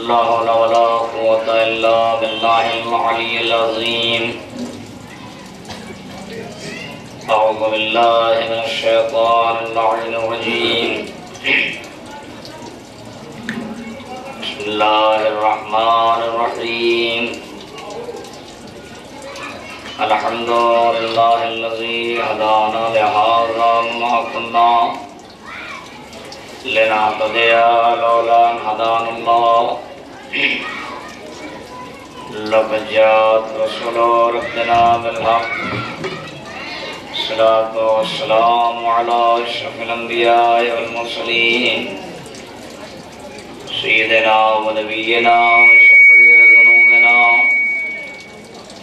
ला हौला वला कुव्वता इल्ला बिल्लाहिल अलिय्यिल अज़ीम। अऊज़ु बिल्लाहि मिनश शैतानिर रजीम। बिस्मिल्लाहिर रहमानिर रहीम। अल्हम्दुलिल्लाहिल्लज़ी हदाना लिहाज़ा वमा कुन्ना लिनहतदिया लौला अन हदानल्लाह। लक़द जाअत रसूलु रब्बिना बिल हक़्क़। अस्सलातु वस्सलामु अला अशरफिल अंबिया'i वल मुरसलीन सय्यिदिना व नबिय्यिना व शफ़ी'i ज़ुनूबिना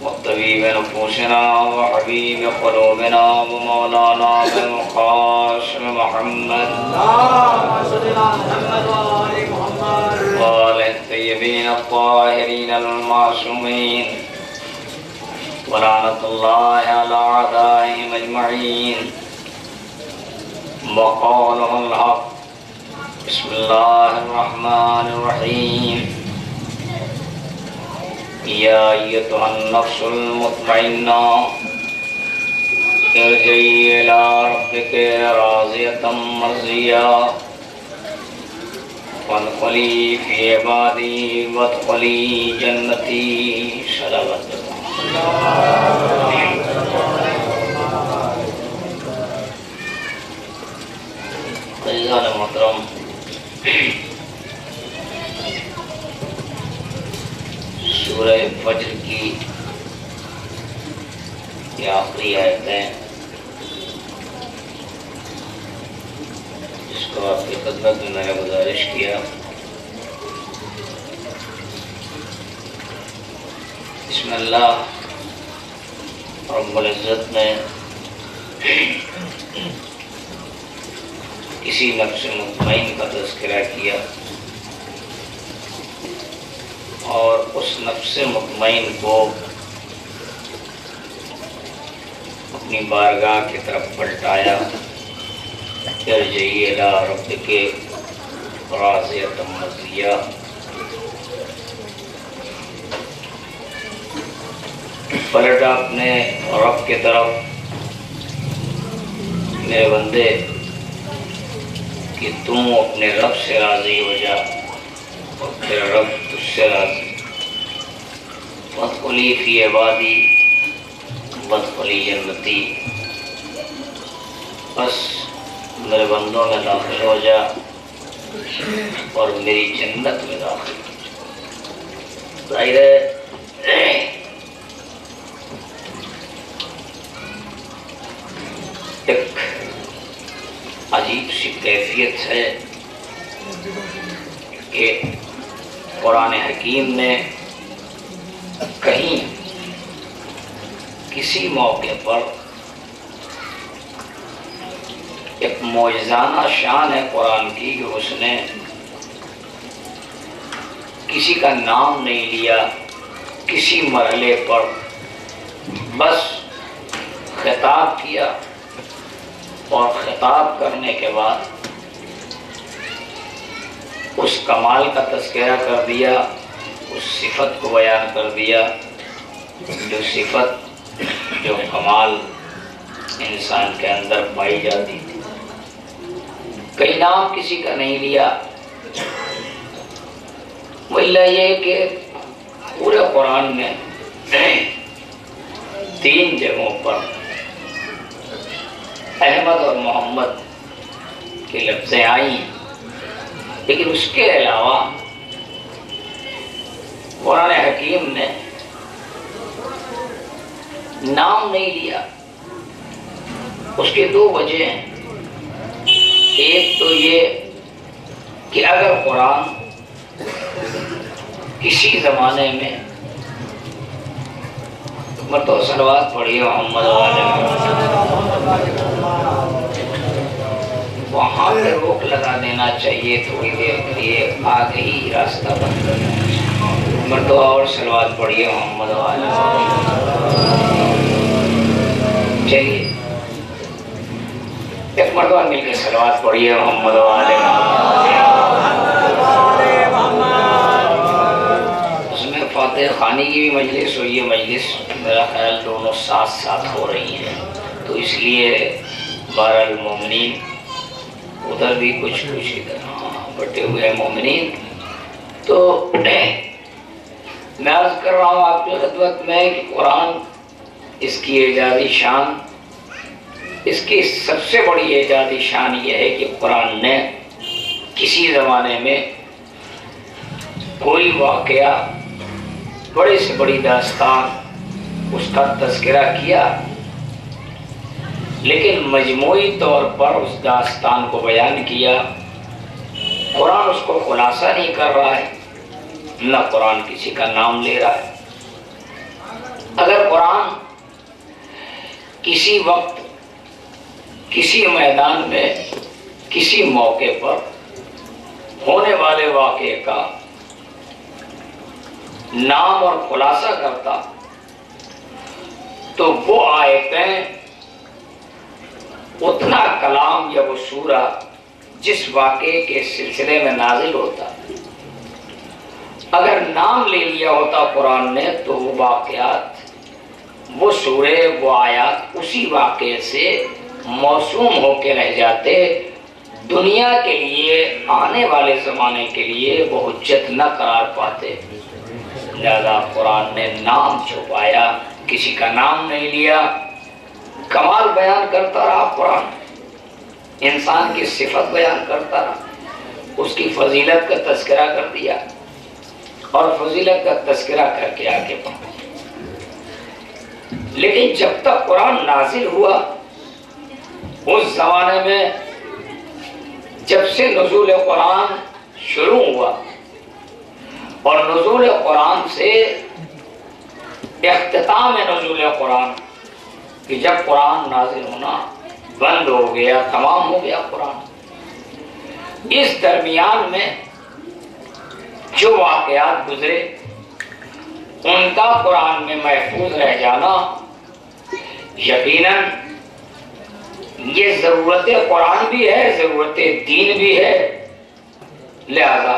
व तबीबि नुफूसिना व हबीबि क़ुलूबिना व मौलाना अबुल क़ासिम मुहम्मद व आलिहि तय्यबीन अत्ताहिरीन अल-मासूमीन व लानतुल्लाहि अला अअदाइहिम अजमईन। व क़ौलुहुल हक़्क़। बिस्मिल्लाहिर रहमानिर रहीम। या अय्युहन नफ्सुल मुत्मइन्ना इरजिई इला रब्बिकी राज़ियतम मर्ज़िया फदख़ुली फ़ी इबादी वदख़ुली जन्नती। अज़ीज़ान मोहतरम, सूरह फज्र की ये आखिरी आयतें जिसको आपकी खिदमत में मैंने गुजारिश किया, इसमें अल्लाह रब्बुल इज़्ज़त ने किसी नफ्स मुतमईन का तज़किरा किया और उस नफ्स मुतमईन को अपनी बारगाह की तरफ पलटाया। इरजिई इला रब्बिकी राज़ियतम मर्ज़िया। पलट अपने रब की तरफ, मेरे बंदे, कि तुम अपने रब से राज़ी हो जा और तेरा रब तुझसे राज़ी। वदख़ुली फ़ी इबादी वदख़ुली जन्नती। बस मेरे बंदों में दाखिल हो जा और मेरी जन्नत में दाखिल हो जा। ज़ाहिर है एक अजीब सी कैफियत है कि कुरान हकीम ने कहीं किसी मौके पर एक मौजज़ाना शान है कुरान की कि उसने किसी का नाम नहीं लिया किसी मरहले पर, बस खिताब किया और खिताब करने के बाद उस कमाल का तज़किरा कर दिया, उस सिफत को बयान कर दिया जो सिफत जो कमाल इंसान के अंदर पाई जाती थी। कई नाम किसी का नहीं लिया। वल्ला ये कि पूरे कुरान में 3 जगहों पर अहमद और मोहम्मद की लफ्ज़ें आई, लेकिन उसके अलावा कुरान हकीम ने नाम नहीं लिया। उसके 2 वजह हैं। एक तो ये कि अगर कुरान किसी ज़माने में मरतबा सलवात पढ़िए मोहम्मद वाले, वहाँ पे रोक लगा देना चाहिए थोड़ी देर के लिए, आगे ही रास्ता बंद कर देना चाहिए। मरतबा और सलवात पढ़िए मोहम्मद वाले। चलिए एक मरतबा मिलकर सलवात पढ़िए मोहम्मद वाले। फातिह खानी की भी मजलिस और ये मजलिस मेरा ख्याल दोनों साथ साथ हो रही हैं, तो इसलिए बहरहाल मोमिनीन उधर भी कुछ इधर बटे हुए हैं मोमिनीन। तो मैं अर्ज कर रहा हूँ आपकी खिदमत में कि कुरान, इसकी एजादी शान, इसकी सबसे बड़ी एजादी शान ये है कि कुरान ने किसी ज़माने में कोई वाक़या, बड़ी से बड़ी दास्तान, उसका तज़किरा किया, लेकिन मजमूई तौर पर उस दास्तान को बयान किया। कुरान उसको खुलासा नहीं कर रहा है, न कुरान किसी का नाम ले रहा है। अगर कुरान किसी वक्त, किसी मैदान में, किसी मौके पर होने वाले वाक़े का नाम और खुलासा करता, तो वो आयतें, उतना कलाम या वो सूरा जिस वाक़े के सिलसिले में नाजिल होता, अगर नाम ले लिया होता कुरान ने, तो वो वाक़यात, वो सूरे, वो आयात उसी वाक़े से मौसूम होके रह जाते, दुनिया के लिए, आने वाले ज़माने के लिए वो हुज्जत न करार पाते। लिहाजा कुरान ने नाम छुपाया, किसी का नाम नहीं लिया, कमाल बयान करता रहा कुरान, इंसान की सिफत बयान करता रहा, उसकी फजीलत का तज़किरा कर दिया और फजीलत का तज़किरा करके आगे बढ़ा। लेकिन जब तक कुरान नाजिल हुआ, उस जमाने में जब से नुज़ूल कुरान शुरू हुआ और नुज़ूल कुरान से इख्तिताम नुज़ूल कुरान, कि जब कुरान नाजिल होना बंद हो गया, तमाम हो गया कुरान, इस दरमियान में जो वाक़यात गुजरे, उनका कुरान में महफूज रह जाना, यकीनन ये ज़रूरत कुरान भी है, ज़रूरत दीन भी है। लिहाजा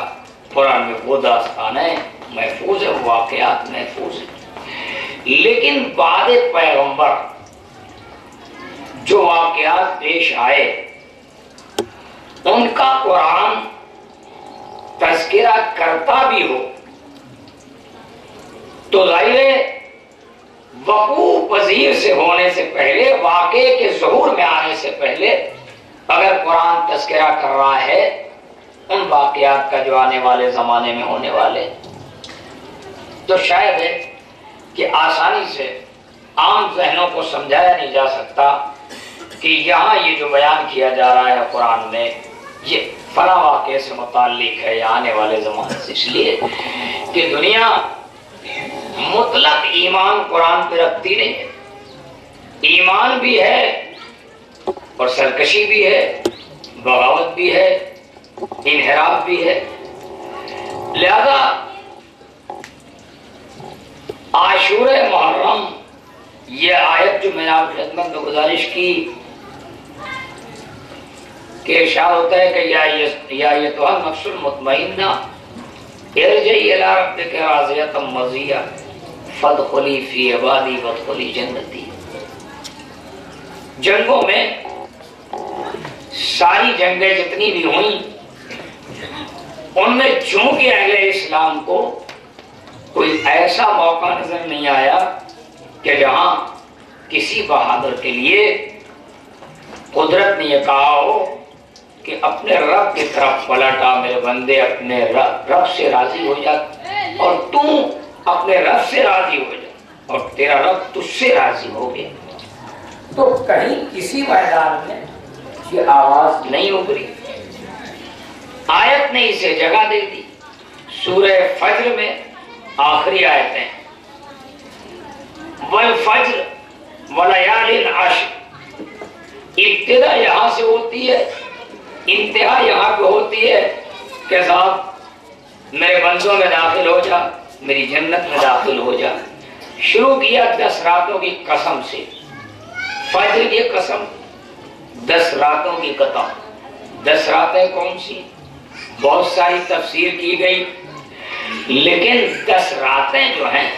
कुरान में वो दास्तानें महफूज है, वाक़यात महफूज है। लेकिन बाद पैगंबर जो वाक़यात पेश आए, उनका कुरान तज़किरा करता भी हो, तो ज़ाहिर वक़ू पज़ीर से होने से पहले, वाक़े के ज़हूर में आने से पहले, अगर कुरान तज़किरा कर रहा है उन वाक़यात का जो आने वाले ज़माने में होने वाले, तो शायद है कि आसानी से आम ज़हनों को समझाया नहीं जा सकता कि यहाँ ये जो बयान किया जा रहा है कुरान में, ये फला वाक़े से मुताल्लिक़ है या आने वाले ज़माने से, इसलिए कि दुनिया मुतलक ईमान कुरान पे रखती नहीं है। ईमान भी है और सरकशी भी है, बगावत भी है, इनहराफ भी है। लिहाजा आशूरे मुहर्रम, ये आयत जो मैंने आपकी खिदमत में गुजारिश की कि इरशाद होता है कि या ये तो नफ्सुल मुतमइन्ना इरजी इला रब्बिका राज़ियतम मर्ज़िया फदखुली फी इबादी वदखुली जन्नती। जंगों में, सारी जंगें जितनी भी हुई, उनमें चूंकि अहले इस्लाम को कोई ऐसा मौका नजर नहीं आया कि जहां किसी बहादुर के लिए कुदरत ने यह कहा हो कि अपने रब की तरफ पलटा, मेरे बंदे अपने रब से राजी हो जा, और तू अपने रब से राजी हो जा और तेरा रब तुझसे राजी हो गया। तो कहीं किसी मैदान में ये आवाज नहीं उभरी। आयत ने इसे जगह दे दी। सूरह फज्र में आखिरी आयतें, वल फज्र वलयालिन अश्र, इब्तिदा यहां से होती है, इंतहा यहां पे होती है कि साहब मेरे बंदों में दाखिल हो जा, मेरी जन्नत में दाखिल हो जा। शुरू किया 10 रातों की कसम से, फज्र की कसम, 10 रातों की कसम। 10 रातें कौन सी? बहुत सारी तफसीर की गई, लेकिन 10 रातें जो हैं,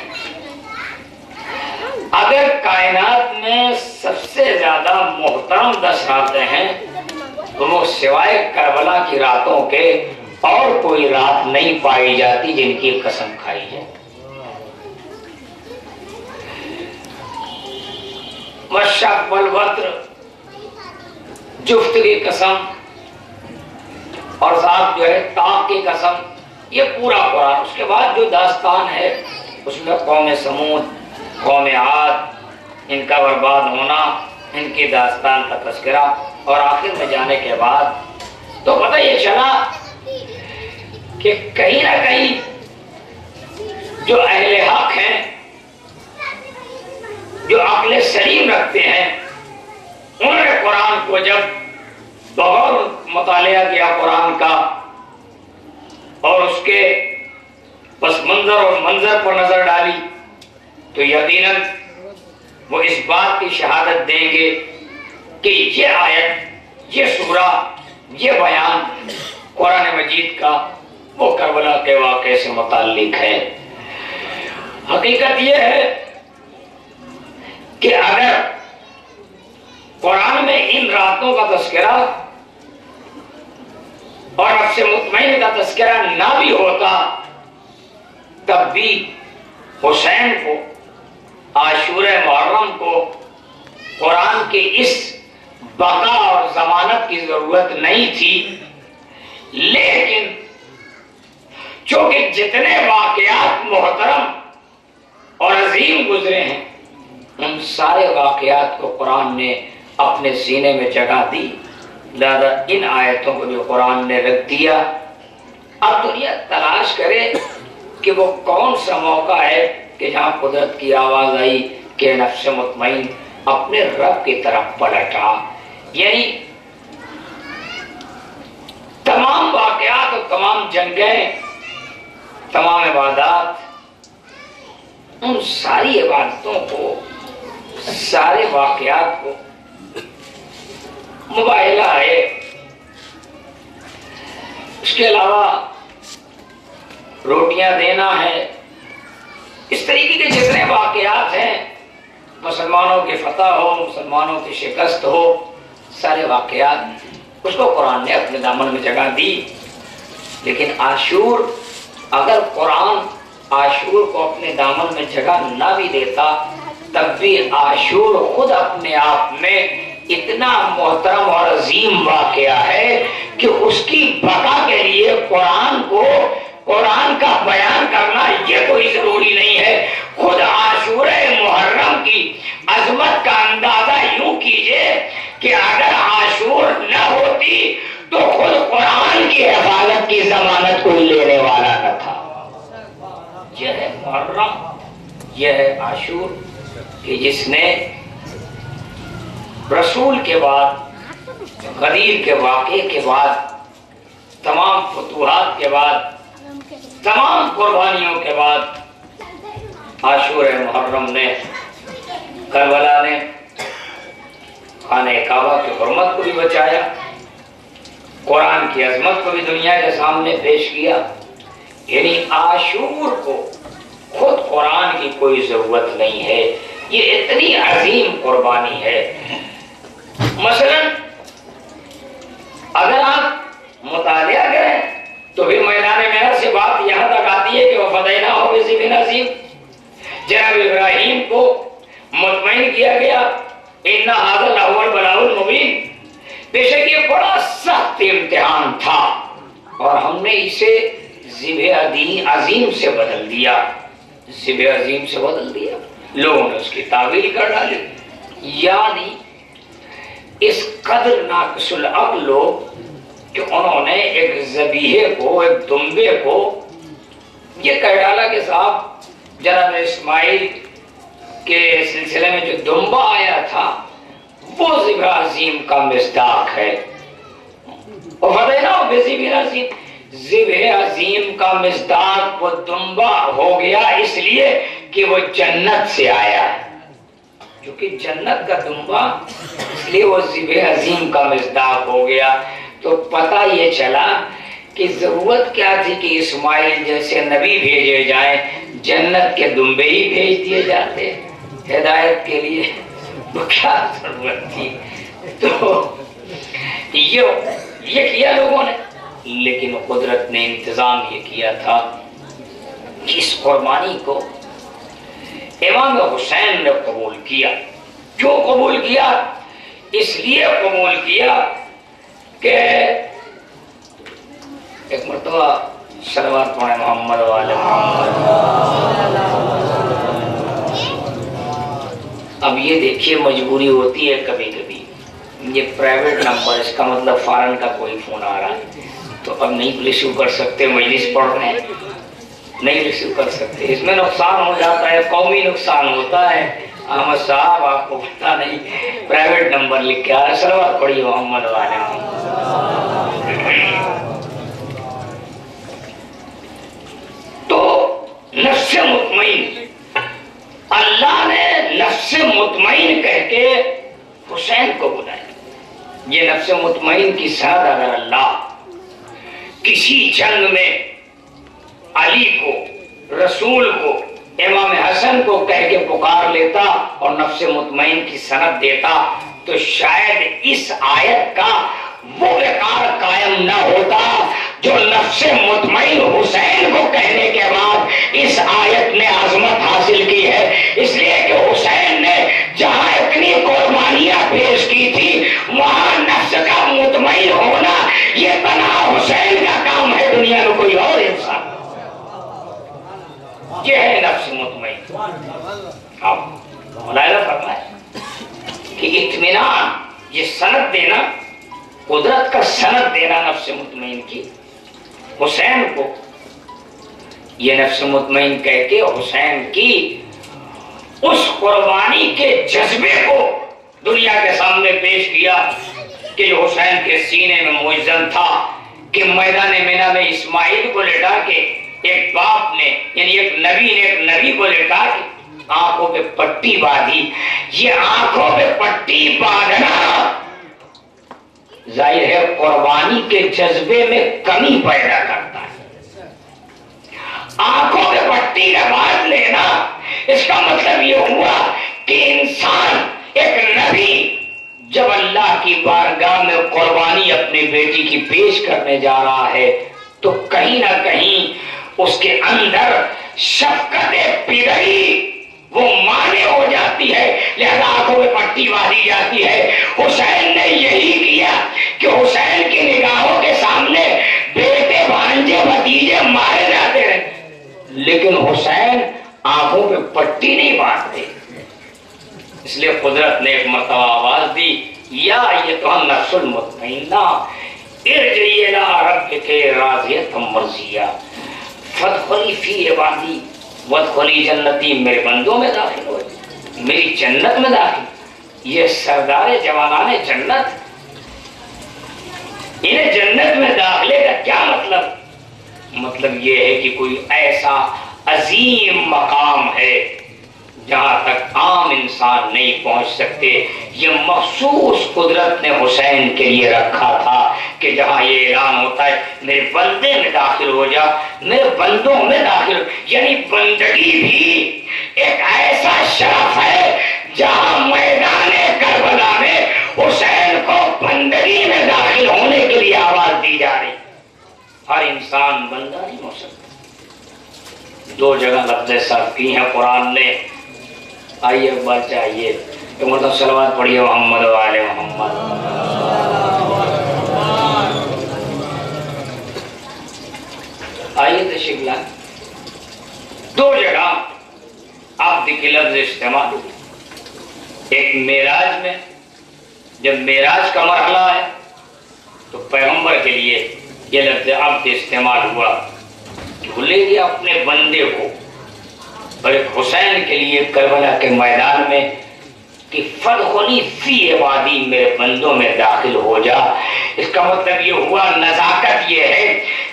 अगर कायनात में सबसे ज्यादा मोहतरम 10 रातें हैं तो वो सिवाय करबला की रातों के और कोई रात नहीं पाई जाती जिनकी कसम खाई जाए। वशक वल वत्र, जुफ्त की कसम, और साथ जो है ताक की कसम, ये पूरा कुरान। उसके बाद जो दास्तान है उसमें कौम समूद, कौम आद, इनका बर्बाद होना, इनकी दास्तान का तस्करा, और आखिर में जाने के बाद तो पता ये चला कि कहीं ना कहीं जो अहले हक हैं, जो अक्ल सलीम रखते हैं, उन्होंने कुरान को जब बहुत मुतालिया किया कुरान का और उसके पस मंजर और मंजर पर नजर डाली, तो यकीनन वो इस बात की शहादत देंगे कि ये आयत, ये सूरा, ये बयान कुरान मजीद का वो करबला के वाक़े से मुताल्लिक है। हकीकत ये है कि अगर कुरान में इन रातों का तस्करा और नफ्स मुतमईन का तस्करा ना भी होता, तब भी हुसैन को, आशूरे मुहर्रम को कुरान के इस बका और जमानत की जरूरत नहीं थी। लेकिन चूंकि जितने वाकयात मोहतरम और अजीम गुजरे हैं, उन सारे वाकयात को कुरान ने अपने सीने में जगह दी, लिहाजा इन आयतों को जो कुरान ने रख दिया। अब दुनिया तलाश करे कि वो कौन सा मौका है कि जहां कुदरत की आवाज आई कि नफ्स मुतमईन अपने रब की तरफ पलटा। यानी तमाम वाकयात और तमाम जंगें, तमाम इबादत, उन सारी इबादतों को, सारे वाकयात को मुबाहिला है। इसके अलावा रोटियां देना है, इस तरीके के जितने वाकयात हैं, मुसलमानों की फतह हो, मुसलमानों की शिकस्त हो, सारे वाकयात उसको कुरान ने अपने दामन में जगह दी। लेकिन आशूर, अगर कुरान आशूर को अपने दामन में जगह ना भी देता, तब भी आशूर खुद अपने आप में इतना मोहतरम और अजीम वाकया है कि उसकी बका के लिए कुरान को, कुरान का बयान करना ये कोई जरूरी नहीं है। खुद आशूरे मुहर्रम की अजमत का अंदाजा यूं कीजिए कि अगर आशूर न होती तो खुद कुरान की हिफाजत की जमानत कोई लेने वाला न था। यह है मुहर्रम, यह है आशूर कि जिसने रसूल के बाद, गदीर के वाक़े के बाद, तमाम फतूहात के बाद, तमाम कुर्बानियों के बाद आशूर मुहर्रम ने, करबला ने खाने काबा की हुर्मत को भी बचाया, कुरान की अजमत को भी दुनिया के सामने पेश किया। यानी आशूर को खुद कुरान की कोई जरूरत नहीं है, ये इतनी अजीम कुर्बानी है। मसलन अगर आप मुतालिया करें तो भी मैदान मेहनत से बात यहाँ तक आती है कि वह फदैना हो बेसिबिन अजीम, जनाब इब्राहिम को मुतमईन किया गया, इन्ना हाज़ल अव्वल बलाउल मुबीन। बेशक ये बड़ा सख्त इम्तिहान था और हमने इसे ज़िबे अजीम से बदल दिया, ज़िबे अजीम से बदल दिया। लोगों ने उसकी तावील कर डाली। यानी इस कदर नाक़िसुल अक़्ल लोग कि उन्होंने एक ज़बीहे को, एक दुम्बे को ये कह डाला कि साहब जनाब इस्माइल के सिलसिले में जो दुम्बा आया था वो ज़िबे अजीम का मिस्दाक है। और फदैना बेज़िबिन अजीम, ज़िबे अजीम का मिस्दाक वो दुम्बा हो गया इसलिए कि वो जन्नत से आया है, क्योंकि जन्नत का दुम्बा, इसलिए वो ज़िबे अजीम का मिस्दाक हो गया। तो पता ये चला कि जरूरत क्या थी कि इस्माइल जैसे नबी भेजे जाएं, जन्नत के दुम्बे ही भेज दिए जाते हिदायत के लिए, तो क्या जरूरत थी। तो ये किया लोगों ने, लेकिन कुदरत ने इंतजाम ये किया था कि इस कुर्बानी को इमाम हुसैन ने कबूल किया। क्यों कबूल किया? इसलिए कबूल किया कि एक मरतबा सलवात पढ़े मोहम्मद वाले मोहम्मद। अब ये देखिए मजबूरी होती है कभी कभी, ये प्राइवेट नंबर, इसका मतलब फॉरेन का कोई फोन आ रहा है, तो अब नहीं रिसीव कर सकते, मजलिस पढ़ रहे हैं नहीं रिसीव कर सकते, इसमें नुकसान हो जाता है, कौमी नुकसान होता है। अहमद साहब आपको पता नहीं, प्राइवेट नंबर लिख के आ, सलवात पढ़िए मोहम्मद वाले मोहम्मद। तो नफ्से मुतमईन, अल्लाह ने नफ्से मुतमईन कह के हुसैन को बुलाया। ये नफ्से मुतमईन की सनद अगर अल्लाह किसी जंग में अली को, रसूल को, इमाम हसन को कह के पुकार लेता और नफ्से मुतमईन की सनद देता, तो शायद इस आयत का वो विकार कायम न होता जो नफ्से मुतमईन हुसैन को कहने के बाद इस आयत ने आजमत हासिल की है। इसलिए कि हुसैन ने जहां इतनी कुर्बानियां पेश की थी, वहां नफ्स का मुतमईन होना ये तना हुसैन का काम है, दुनिया में कोई और इंसान। ये है नफ्स मुतमईन। अब मुलायजा फरमाए कि इत्मीनान, ये सनद देना, कुदरत का सनद देना नफ्स मुतमईन की हुसैन को, ये नफ्स मुतमईन कह के हुसैन की उस कुर्बानी के जज्बे को दुनिया के सामने पेश किया कि जो हुसैन के सीने में मुइज़्ज़न था कि मैदान मिना में इस्माइल को लेटा के एक बाप ने, यानी एक नबी को लेटा के आंखों पे पट्टी बांधी। ये आंखों पे पट्टी बांधना जाहिर है कुर्बानी के जज्बे में कमी पैदा करता है। आंखों पे पट्टी का बांध लेना, इसका मतलब ये हुआ कि इंसान, एक नबी जब अल्लाह की बारगाह में कुर्बानी अपनी बेटी की पेश करने जा रहा है, तो कहीं ना कहीं उसके अंदर शफकत पिदरी वो माने हो जाती है, लिहाजा आंखों में पट्टी बांधी जाती है। हुसैन ने यही किया कि हुसैन की निगाहों के सामने बेटे, भांजे, भतीजे मारे जाते रहे, लेकिन हुसैन आंखों पे पट्टी नहीं बांधते। इसलिए कुदरत ने एक मर्तबा आवाज दी, या ये तो हम नफ्सुल मुतमइन्ना इरजी इला रब्बिके राज़ियतम मर्ज़िया फदखुली फी इबादी वदखुली जन्नती, मेरे बंदों में दाखिल हो, मेरी जन्नत में दाखिल। ये सरदार जवानाने जन्नत, इन्हें जन्नत में दाखिले का क्या मतलब? मतलब ये है कि कोई ऐसा अजीम मकाम है जहां तक आम इंसान नहीं पहुंच सकते। ये मखसूस कुदरत ने हुसैन के लिए रखा था कि जहां ये ऐलान होता है मेरे बंदे में दाखिल हो जा, मेरे बंदों में दाखिल, यानी बंदगी भी एक ऐसा शरफ है जहां मैदाने करबला में हुसैन को बंदगी में दाखिल होने के लिए आवाज दी जा रही। हर इंसान बंदा नहीं हो सकता। दो जगह लफ्ज़ सर्फ की है कुरान ने। आइए एक बार चाहिए तो मतलब सलवात पढ़िए मोहम्मद वाले मोहम्मद। आइए तशरीफ लाए। दो जगह आप देखिए लफ्ज़ इस्तेमाल हुए। एक मेराज में, जब मेराज का मरहला है तो पैगंबर के लिए ये लफ्ज़ अब्द इस्तेमाल हुआ, भूले गया अपने बंदे को, और एक हुसैन के लिए करबला के मैदान में कि फदखुली फी इबादी, मेरे बंदों में दाखिल हो जा। इसका मतलब ये हुआ, नजाकत ये है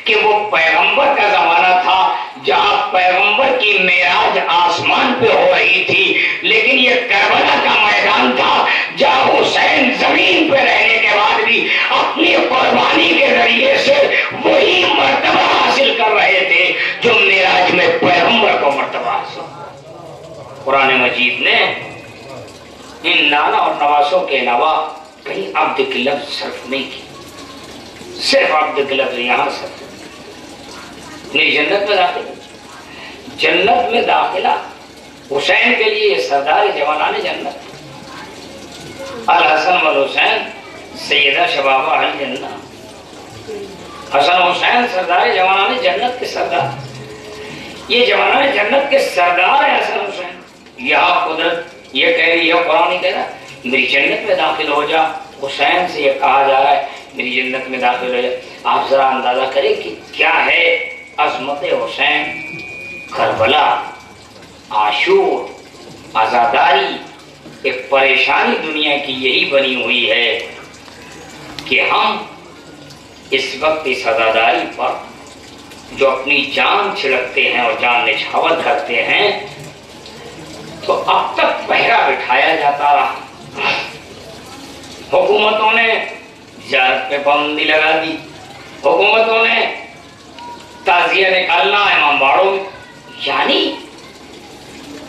कि वो पैगंबर का जमाना था जहां पैगंबर की मेराज आसमान पे हो रही थी, लेकिन ये करबला का मैदान मैदान था जहां हुसैन जमीन पे रहने के बाद भी अपनी कुर्बानी के जरिए से वही मर्तबा हासिल कर रहे थे जो मेराज में पैगंबर को मर्तबा हासिल। कुरान मजीद ने इन नाना और नवासों के अलावा कहीं अब्द की लफ्ज सर्फ नहीं की, सिर्फ अब्द की लफ्ज यहां सर्फ। नहीं, जन्नत में दाखिला, जन्नत में दाखिला हुसैन के लिए सरदार जवानाने जन्नत, अल हसन वल हुसैन सैयदा शबाबा अल जन्नत। हसन हुसैन सरदार जवानाने जन्नत के सरदार, ये जवानाने जन्नत के सरदार है हसन हुसैन। यहाँ कुदरत ये कह रही है, कुरान नहीं कह रहा मेरी जन्नत में दाखिल हो जा, हुसैन से ये कहा जा रहा है मेरी जन्नत में दाखिल हो जा। आप जरा अंदाजा करें कि क्या है अजमत हुसैन, करबला, आशूर, आजादारी, एक परेशानी दुनिया की यही बनी हुई है कि हम इस वक्त इस आजादारी पर जो अपनी जान छिड़कते हैं और जान निछावर करते हैं, तो अब तक पहरा बिठाया जाता रहा। हुकूमतों ने ज़ियारत पे पाबंदी लगा दी, हुकूमतों ने ताजिया निकालना इमाम बाड़ों में, यानी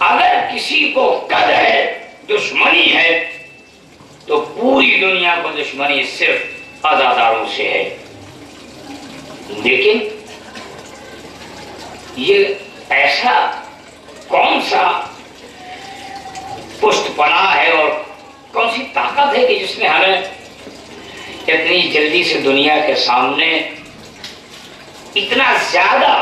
अगर किसी को कद है, दुश्मनी है, तो पूरी दुनिया को दुश्मनी सिर्फ आजादारों से है। लेकिन ये ऐसा कौन सा पुष्टपना है और कौन सी ताकत है कि जिसने हमें इतनी जल्दी से दुनिया के सामने इतना ज्यादा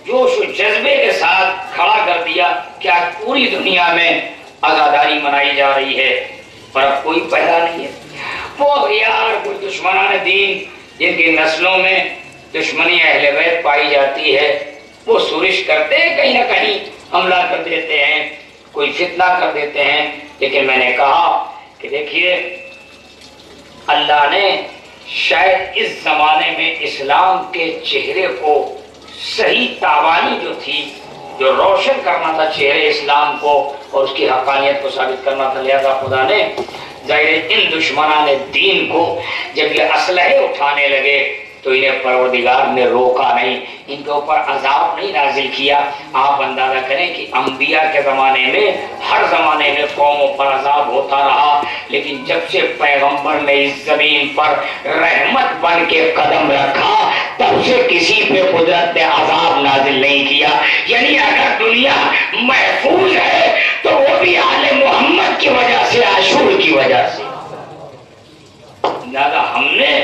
जोश और जज्बे के साथ खड़ा कर दिया कि आज पूरी दुनिया में आजादारी मनाई जा रही है पर अब कोई पहला नहीं है। वो यार कोई दुश्मनाने दीन जिनकी नस्लों में दुश्मनी अहले बैत पाई जाती है, वो सुरिश करते हैं, कहीं ना कहीं हमला कर देते हैं, कोई फितना कर देते हैं। लेकिन मैंने कहा कि देखिए अल्लाह ने शायद इस जमाने में इस्लाम के चेहरे को सही तावानी जो थी, जो रोशन करना था चेहरे इस्लाम को और उसकी हकानियत को साबित करना था, लिहाजा खुदा ने जाहिर इन दुश्मनाने दीन को जब ये असलहे उठाने लगे तो इन्हें परवरदिगार ने रोका नहीं, इनके ऊपर अजाब नहीं नाजिल किया। आप अंदाजा करें कि अंबिया के ज़माने में हर ज़माने में कौमों पर अजाब होता रहा, लेकिन जब से पैगंबर ने इस ज़मीन पर रहमत बन के कदम रखा तब से किसी पे कुदरत ने अजाब नाजिल नहीं किया। यानी अगर दुनिया महफूज है तो वो भी आले मोहम्मद की वजह से, आशूर की वजह से। दादा हमें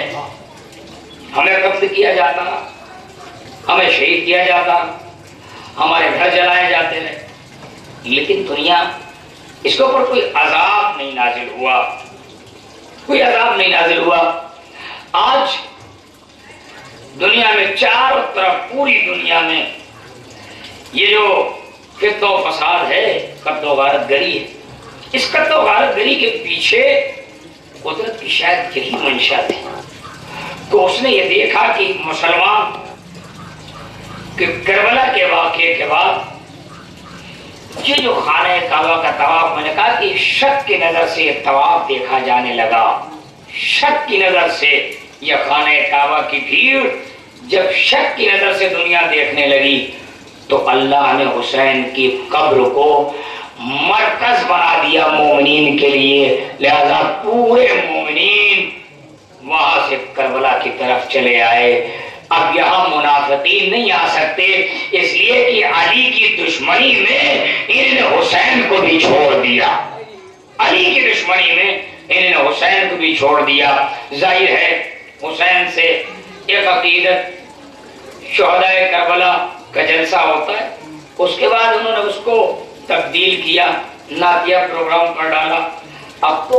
कब्ज किया जाता, हमें शहीद किया जाता, हमारे घर जलाए जाते रहे, लेकिन दुनिया इसके ऊपर कोई अजाब नहीं नाजिल हुआ, कोई अजाब नहीं नाजिल हुआ। आज दुनिया में चारों तरफ, पूरी दुनिया में ये जो फित्नो फसाद है, कत्लो गारत गरी है, इस कत्लो गारत गरी के पीछे कुदरत की शायद यही मंशा थी। तो उसने ये देखा कि मुसलमान के करबला के वाक़े के बाद ये जो खाने काबा का तवाफ, मैंने कहा कि शक की नजर से ये तवाफ देखा जाने लगा, शक की नजर से यह खाने काबा की भीड़ जब शक की नजर से दुनिया देखने लगी तो अल्लाह ने हुसैन की कब्र को मरकज बना दिया मोमिनीन के लिए। लिहाजा पूरे मोमिनीन वहां से करबला की तरफ चले आए। अब यहाँ मुनाफिकीन नहीं आ सकते, इसलिए कि अली की दुश्मनी में इन्होंने हुसैन को भी छोड़ दिया, अली की दुश्मनी में इन्होंने हुसैन को भी छोड़ दिया। जाहिर है हुसैन से एक अकीदत शुहदाए करबला का जलसा होता है, उसके बाद उन्होंने उसको तब्दील किया, नातिया प्रोग्राम कर डाला। अब तो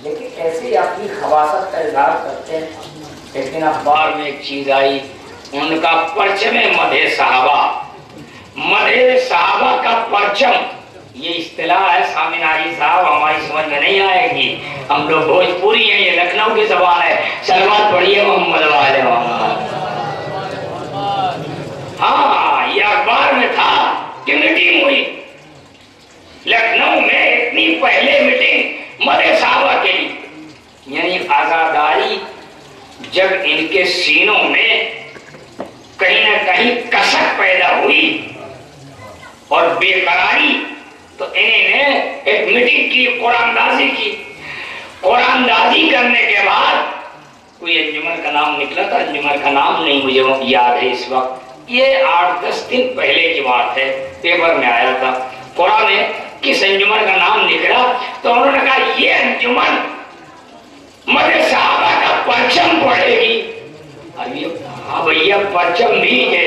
लेकिन ऐसे ही अपनी खवासत का इजहार करते हैं। लेकिन अखबार में एक चीज आई, उनका परचम मधे सहाबा, मधे सहाबा का परचम, ये इस्तिलाह है सामिनारी साहब, हमारी समझ में नहीं आएगी, हम लोग भोजपुरी हैं, ये लखनऊ की जबान है। सलमान पढ़िए मोहम्मद वाले मोहम्मद। हाँ, ये अखबार में था कि मीटिंग हुई लखनऊ में, इतनी पहले मीटिंग मदे साहबा के लिए, यानी आजादारी जब इनके सीनों में कहीं ना कहीं कसक पैदा हुई और बेकरारी, तो इन्होंने एक मीटिंग की, कुरानदाजी की। कुरानदाजी करने के बाद कोई अंजुमन का नाम निकला था, अंजुमन का नाम नहीं मुझे याद है इस वक्त, ये 8-10 दिन पहले की बात है, पेपर में आया था। कुरान में किस अंजुमन का नाम निकला तो उन्होंने कहा ये अंजुमन मदे साहबा का परचम पड़ेगी। अभी हाँ भैया परचम भी है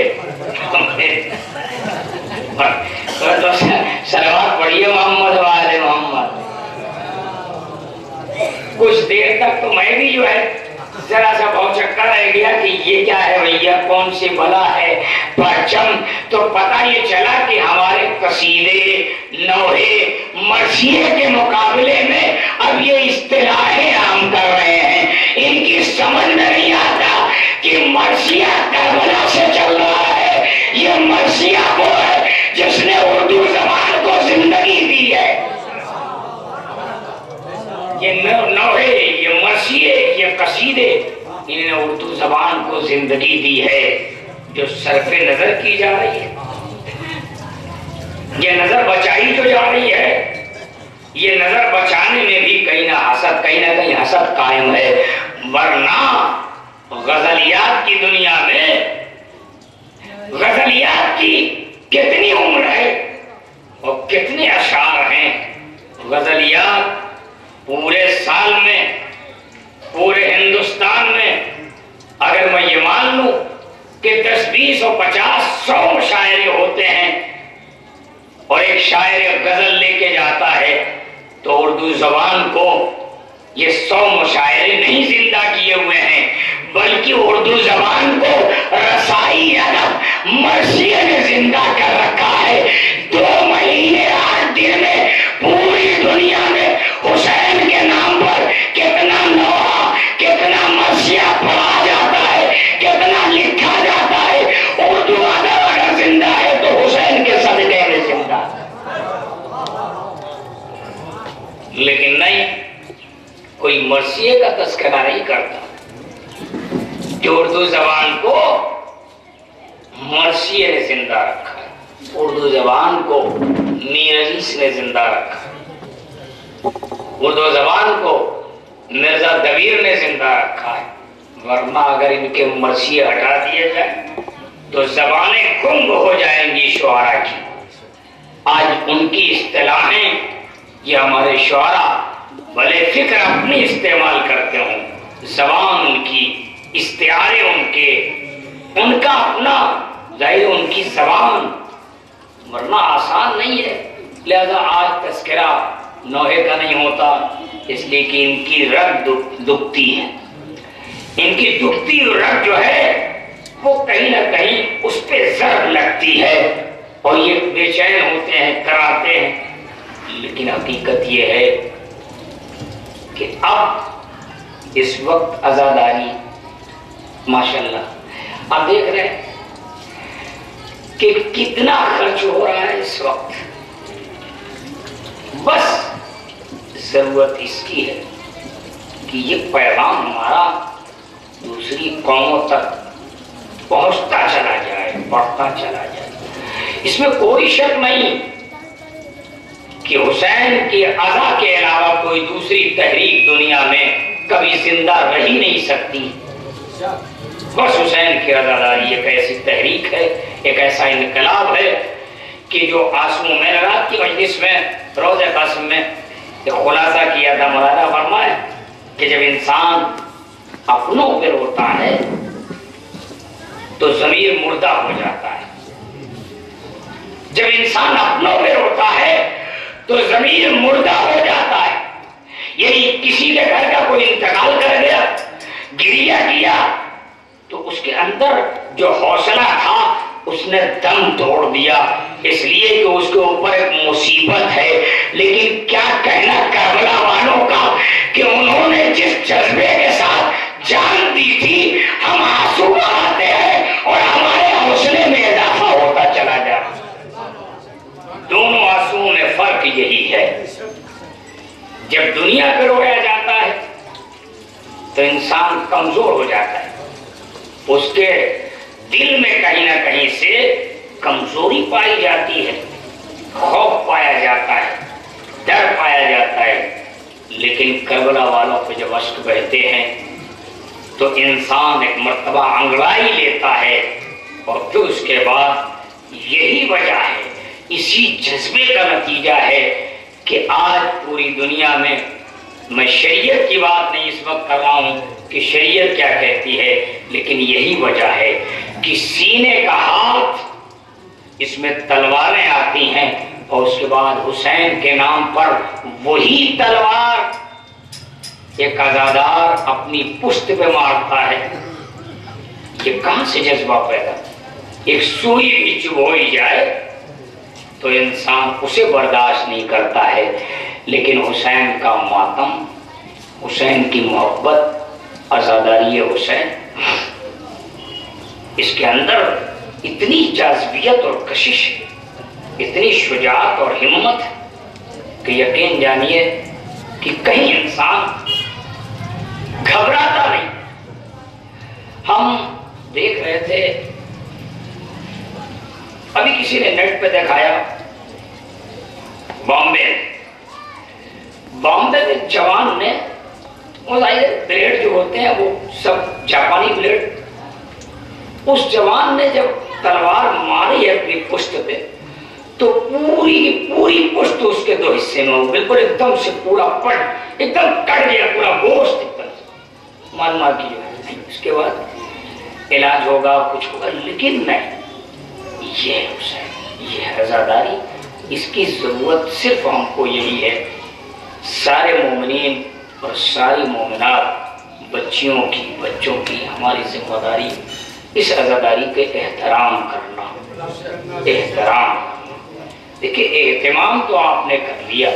तो सलवात पढ़िए मोहम्मद वाले मोहम्मद। कुछ देर तक तो मैं भी जो है जरा सा बहुत चक्कर रह गया कि ये क्या है भैया, कौन सी बला है परचम। तो पता ये चला कि हमारे कसीदे नौहे मर्सिये के मुकाबले में अब ये इस्तिलाहें आम कर रहे हैं। इनकी समझ में नहीं आता कि मर्सिया करबला से चल रहा है, ये मर्सिया वो है जिसने उर्दू जबान को जिंदगी दी है। ये नौहे, ये मर्सिये, ये कसीदे, इन्होंने उर्दू जबान को जिंदगी दी है जो सरफे नजर की जा रही है। ये नजर बचाई जो जा रही है, ये नजर बचाने में भी कहीं ना कहीं हसद कायम है। वरना गजलियात की दुनिया में गजलियात की कितनी उम्र है और कितने अशार हैं। गजलियात पूरे साल में, पूरे हिंदुस्तान में अगर मैं ये मान लूं कि 10, 20 और 50, 100 शायरे होते हैं और एक शायर गजल लेके जाता है, तो उर्दू जबान को ये 100 मुशायरे नहीं जिंदा किए हुए हैं, बल्कि उर्दू जबान को रसाई अदब मर्सिये ने जिंदा कर रखा है। 2 महीने 8 दिन में पूरी दुनिया में हुसैन के नाम पर कितना नौहा, कितना मर्सिया पढ़ा जाता है, कितना लिखा जाता है। उर्दू अदब अगर जिंदा है तो हुसैन के सदके में जिंदा। लेकिन नहीं, कोई मर्सिये का तस्करा नहीं करता। जो उर्दू जबान को मर्सिये ने जिंदा रखा है, उर्दू जबान को मीर अजीज ने जिंदा रखा है, उर्दू जबान को मिर्जा दबीर ने जिंदा रखा है। वरना अगर इनके मर्सिये हटा दिए जाए तो जबानें गुम हो जाएंगी शुआरा की। आज उनकी इस्तिलाहें, ये हमारे शुआरा भले फिक्र अपनी इस्तेमाल करते हों, जबान उनकी, इस्तिआरे उनके, उनका अपना, जाहिर उनकी जबान, वरना आसान नहीं है। लिहाजा आज तस्करा नौहे का नहीं होता, इसलिए कि इनकी रग दुखती है। इनकी दुखती रग जो है वो कहीं ना कहीं उस पर जर्ब लगती है और ये बेचैन होते हैं, कराते हैं। लेकिन हकीकत ये है कि अब इस वक्त आजादारी माशाल्लाह आप देख रहे हैं कि कितना खर्च हो रहा है इस वक्त। बस जरूरत इसकी है कि ये पैगाम हमारा दूसरी कौमों तक पहुंचता चला जाए, बढ़ता चला जाए। इसमें कोई शक नहीं कि हुसैन की अज़ा के अलावा कोई दूसरी तहरीक दुनिया में कभी जिंदा रह ही नहीं सकती। बस हुसैन की आज़ादारी एक ऐसी तहरीक है, एक ऐसा इनकलाब है कि जो आंसू मैंने रात की मजलिस में रोज़े कासिम में एक खुलासा किया था, मौलाना फरमाए कि जब इंसान अपनों पर होता है तो ज़मीर मुर्दा हो जाता है। जब इंसान अपनों पर होता है तो ज़मीर मुर्दा हो जाता है। यही किसी के घर का कोई इंतकाल कर गया, गिरिया किया, तो उसके अंदर जो हौसला था उसने दम तोड़ दिया, इसलिए कि उसके ऊपर एक मुसीबत है। लेकिन क्या कहना करबला वालों का कि उन्होंने जिस जज्बे के साथ जान दी थी, हम आंसू बहाते हैं और हमारे हौसले में इजाफा होता चला जा रहा। दोनों आंसुओं में फर्क यही है जब दुनिया पे रोया जाता है तो इंसान कमजोर हो जाता है, उसके दिल में कहीं ना कहीं से कमजोरी पाई जाती है, खौफ पाया जाता है, डर पाया जाता है। लेकिन करबला वालों पे जब अश्क बहते हैं तो इंसान एक मर्तबा अंगड़ाई लेता है और फिर उसके बाद यही वजह है, इसी जज्बे का नतीजा है कि आज पूरी दुनिया में, मैं शरीयत की बात नहीं इस वक्त कर रहा हूं कि शरीयत क्या कहती है, लेकिन यही वजह है कि सीने का हाथ इसमें तलवारें आती हैं और उसके बाद हुसैन के नाम पर वही तलवार एक अज़ादार अपनी पुश्त पे मारता है। ये कहां से जज्बा पैदा? एक सुई भी चुभोई जाए तो इंसान उसे बर्दाश्त नहीं करता है, लेकिन हुसैन का मातम, हुसैन की मोहब्बत, आज़ादारी हुसैन, इसके अंदर इतनी जाज़बियत और कशिश, इतनी शुजाअत और हिम्मत कि यकीन जानिए कि कहीं इंसान घबराता नहीं। हम देख रहे थे, अभी किसी ने नेट पे दिखाया, बॉम्बे में जवान ने, वो ब्लेड जो होते हैं वो सब जापानी ब्लेड, उस जवान ने जब तलवार मारी है अपनी पुश्त पे तो पूरी की पूरी पुश्त उसके दो हिस्से में बिल्कुल एकदम से पूरा पट एकदम कट गया, पूरा गोश्त एकदम मार मार की जो। उसके बाद इलाज होगा, कुछ होगा, लेकिन नहीं, ये हुसैन, ये आज़ादारी, इसकी जरूरत सिर्फ हमको यही है, सारे मोमिनीन और सारी मोमिनात, बच्चियों की, बच्चों की हमारी जिम्मेदारी इस आज़ादारी के एहतराम करना, एहतराम। देखिए, एहतमाम तो आपने कर लिया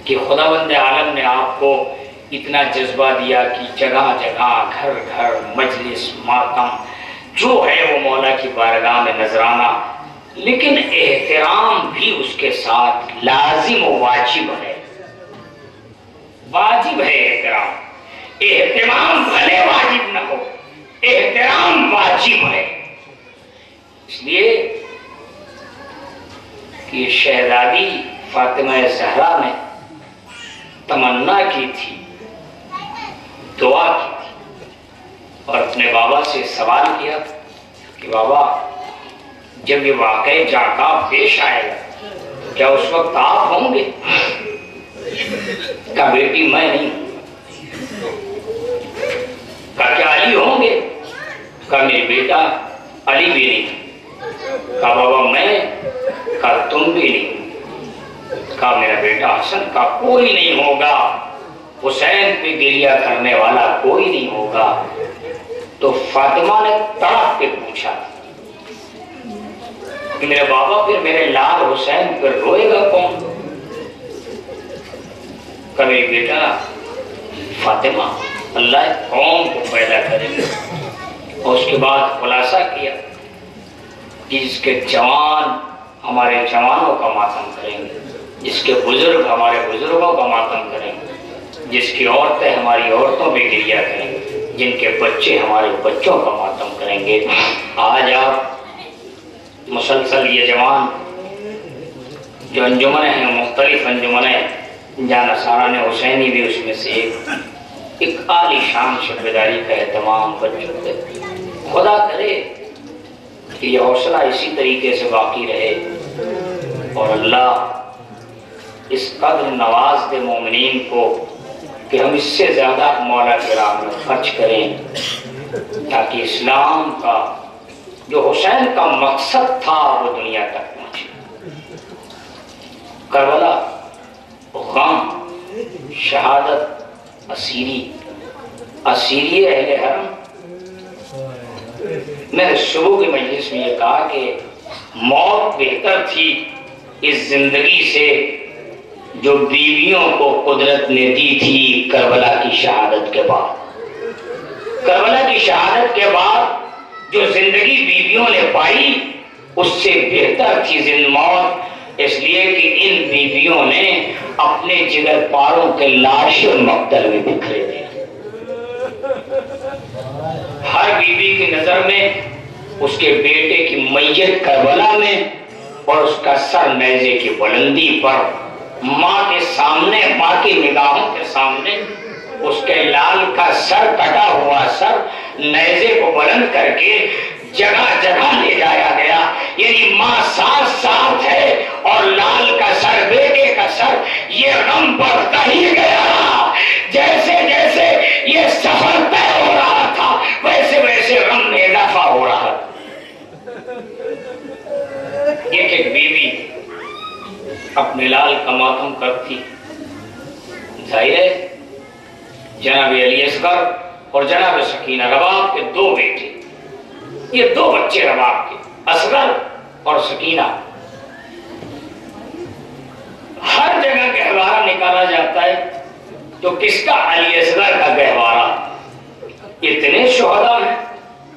कि खुदावंद आलम ने आपको इतना जज्बा दिया कि जगह जगह, घर घर, मजलिस, मातम जो है वो मौला की बारगाह में नजराना, लेकिन एहतराम भी उसके साथ लाजिम और वाजिब है, वाजिब है एहतराम। एहतराम भले वाजिब न हो, एहतराम वाजिब है। इसलिए कि शहजादी फातिमा ज़हरा ने तमन्ना की थी, दुआ की थी और अपने बाबा से सवाल किया कि बाबा, जब ये वाकई जाका पेश आएगा तो क्या उस वक्त आप होंगे? का बेटी मैं नहीं, का क्या अली होंगे? का मेरे बेटा अली भी नहीं, का बाबा मैं, का तुम भी नहीं, का मेरा बेटा हसन, का कोई नहीं होगा, हुसैन पे गिरिया करने वाला कोई नहीं होगा। तो फातिमा ने तड़प के पूछा कि मेरे बाबा, फिर मेरे लाल हुसैन पर रोएगा कौन? का मेरे बेटा फातिमा, अल्लाह कौम को पैदा करेगा। और उसके बाद खुलासा किया कि जिसके जवान हमारे जवानों का मातम करेंगे, जिसके बुजुर्ग हमारे बुजुर्गों का मातम करेंगे, जिसकी औरतें हमारी औरतों पे गिरिया करेंगे, जिनके बच्चे हमारे बच्चों का मातम करेंगे। आज आप मुसलसल ये जवान जो अंजुमन है, मुख्तलिफ अंजुमन है, जहाँ नसारा ने हुसैनी भी उसमें से एक आलीशान शबेदारी का एहतमाम बच्चों पे, खुदा करे कि यह हौसला इसी तरीके से बाकी रहे और अल्लाह इस कदर नवाज दे मोमिनीन को कि हम इससे ज़्यादा मौला के राह में खर्च करें, ताकि इस्लाम का जो हुसैन का मकसद था वो दुनिया तक पहुँचे। करबला, गम, शहादत, असीरी अहले हरम। मैंने सुबह की मजलिस में ये कहा कि मौत बेहतर थी इस जिंदगी से जो बीवियों को कुदरत ने दी थी करबला की शहादत के बाद। करबला की शहादत के बाद जो जिंदगी बीवियों ने पाई उससे बेहतर थी मौत इसलिए कि इन बीवियों ने अपने जिगर पारों के लाश मक्तल में बिखरे थे। हर बीवी की नजर में उसके बेटे की मैयत करबला में और उसका सर नेज़े की बुलंदी पर माँ के सामने, माँ की निगाहों के सामने उसके लाल का सर, कटा हुआ सर नेज़े को बुलंद करके जगह जगह ले जाया गया। यानी माँ साथ साथ है और लाल का सर, बेटे का सर, ये गम बढ़ता ही गया। जैसे जैसे ये सफर तय हो रहा था वैसे वैसे गम में इजाफा हो रहा था। एक एक बीवी अपने लाल का मातम करती। जाहिर है जनाब अली असगर और जनाब सकीना रबाब के दो बेटे, ये दो बच्चे रबाब के, असगर और सकीना। हर जगह गहवारा निकाला जाता है तो किसका? अली असगर का गहवारा। इतने शोहदा हैं,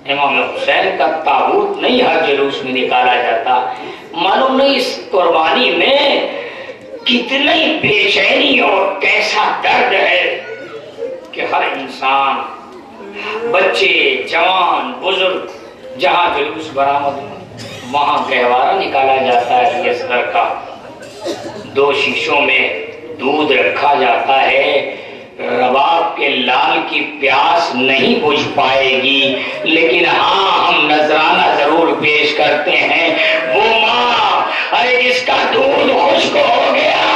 इमाम हुसैन का ताबूत नहीं हर जुलूस में निकाला जाता। मालूम नहीं इस कुर्बानी में कितनी बेचैनी और कैसा दर्द है कि हर इंसान, बच्चे, जवान, बुजुर्ग, जहां जुलूस बरामद वहां गहवारा निकाला जाता है। अली असगर का 2 शीशों में दूध रखा जाता है। रबाब के लाल की प्यास नहीं बुझ पाएगी, लेकिन हाँ हम नजराना जरूर पेश करते हैं। वो माँ, अरे जिसका दूध खुश्क हो गया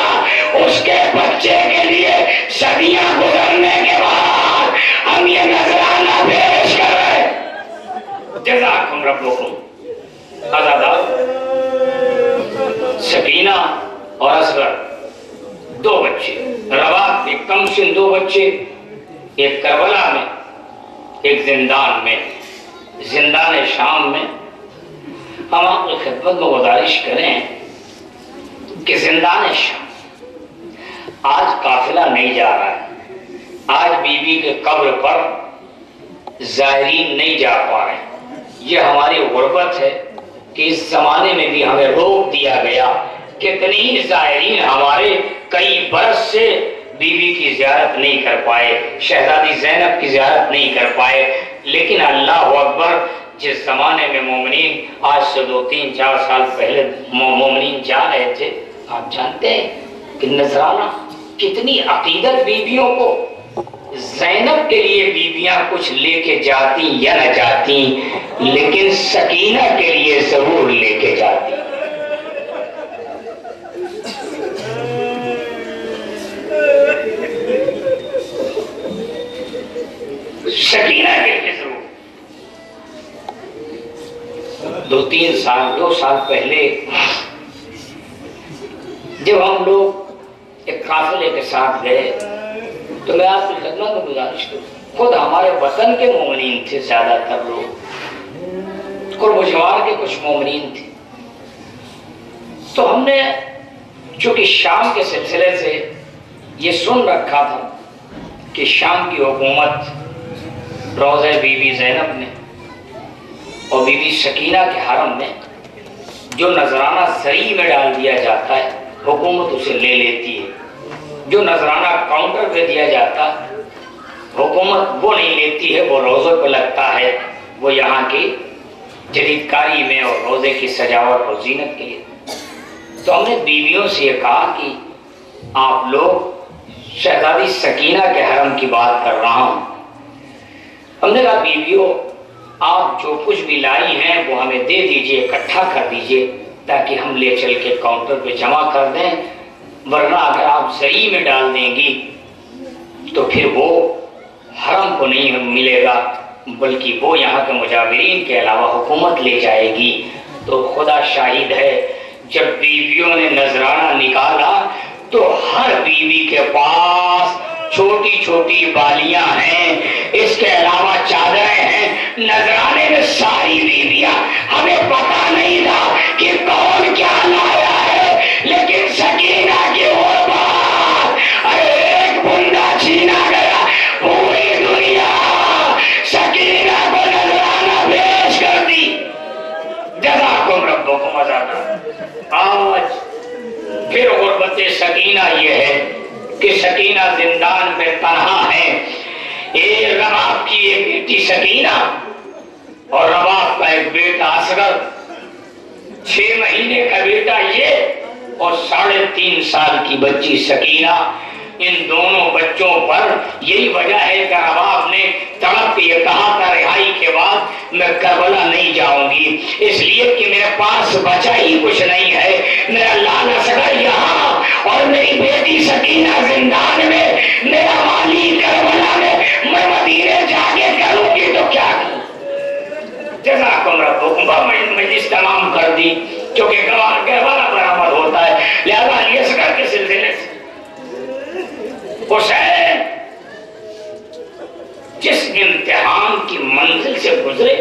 उसके बच्चे के लिए सदियां गुजरने के बाद हम ये नजराना पेश कर रहे हैं। जज़ाकुम रब्बुकुम। आज़ादा सकीना और असगर 2 बच्चे, रबाब के कमसिन 2 बच्चे, एक करबला में, एक जिंदान में, जिंदान शाम में। हम आपकी खिदमत में गुजारिश करें कि जिंदान शाम आज काफिला नहीं जा रहा है। आज बीवी के कब्र पर ज़ायरीन नहीं जा पा रहे। ये हमारी गुर्बत है कि इस जमाने में भी हमें रोक दिया गया। कितनी ज़ायरीन हमारे कई बरस से बीवी की ज़ियारत नहीं कर पाए, शहजादी ज़ैनब की ज़ियारत नहीं कर पाए। लेकिन अल्लाह अकबर, जिस जमाने में मोमिनीन आज से 2, 3, 4 साल पहले मोमिनीन जा रहे थे, आप जानते हैं कि नजराना कितनी अकीदत बीवियों को। ज़ैनब के लिए बीवियां कुछ लेके जाती या न जाती, लेकिन सकीना के लिए जरूर लेके जाती। सकीना के लिए जरूर। 2 साल पहले जब हम लोग एक काफिले के साथ गए तो मैं आपकी खिदमत में गुजारिश करूँ, खुद हमारे वतन के मोमिनीन थे ज्यादातर लोग, कुर्ब-ओ-जवार के कुछ मोमिनीन थे। तो हमने चूंकि शाम के सिलसिले से ये सुन रखा था कि शाम की हुकूमत रोज़े बीबी ज़ैनब ने और बीबी सकीना के हरम में जो नजराना सरी में डाल दिया जाता है, हुकूमत उसे ले लेती है। जो नजराना काउंटर पे दिया जाता हुकूमत वो नहीं लेती है, वो रोज़ों पे लगता है, वो यहाँ की जदीदकारी में और रोज़े की सजावट और जीनत के लिए। तो हमने बीवियों से ये कहा कि आप लोग, शहजादी सकीना के हरम की बात कर रहा हूँ, हमने कहा बीवियों आप जो कुछ भी लाई हैं वो हमें दे दीजिए, इकट्ठा कर दीजिए ताकि हम ले चल के काउंटर पे जमा कर दें, वरना अगर आप सही में डाल देंगी तो फिर वो हरम को नहीं मिलेगा, बल्कि वो यहाँ के मुजाविरीन के अलावा हुकूमत ले जाएगी। तो खुदा शाहिद है, जब बीवियों ने नजराना निकाला तो हर बीवी के पास छोटी छोटी बालियां हैं, इसके अलावा चादरें हैं। नजराने में सारी बीवियां, हमें पता नहीं था कि कौन क्या लाया है, लेकिन सकीना की और बात, अरे एक बुंदा छीना गया, पूरी दुनिया सकीना को नजराना पेश कर दी। जज़ाकुम रब्बुकुम। आज सकीना जिंदान में तन्हा है। एक रबाब की एक बेटी सकीना और रबाब का एक बेटा असगर, 6 महीने का बेटा ये और 3.5 साल की बच्ची सकीना। इन दोनों बच्चों पर यही वजह है कि रबाब ने तड़प ये कहा था रिहाई के बाद मैं करबला नहीं जाऊंगी, इसलिए कि मेरे पास बचा ही कुछ नहीं है। मेरा लाल असगर यहाँ और मेरी बेटी सकीना जिंदान में, मेरा वाली करबला में, मैं मदीने जाके करूंगी तो क्या करूं। मजलिस तमाम कर दी, क्योंकि गवाह बराबर होता है, लिहाजा अली असगर के सिलसिले से हुसैन जिस इम्तिहान की मंजिल से गुजरे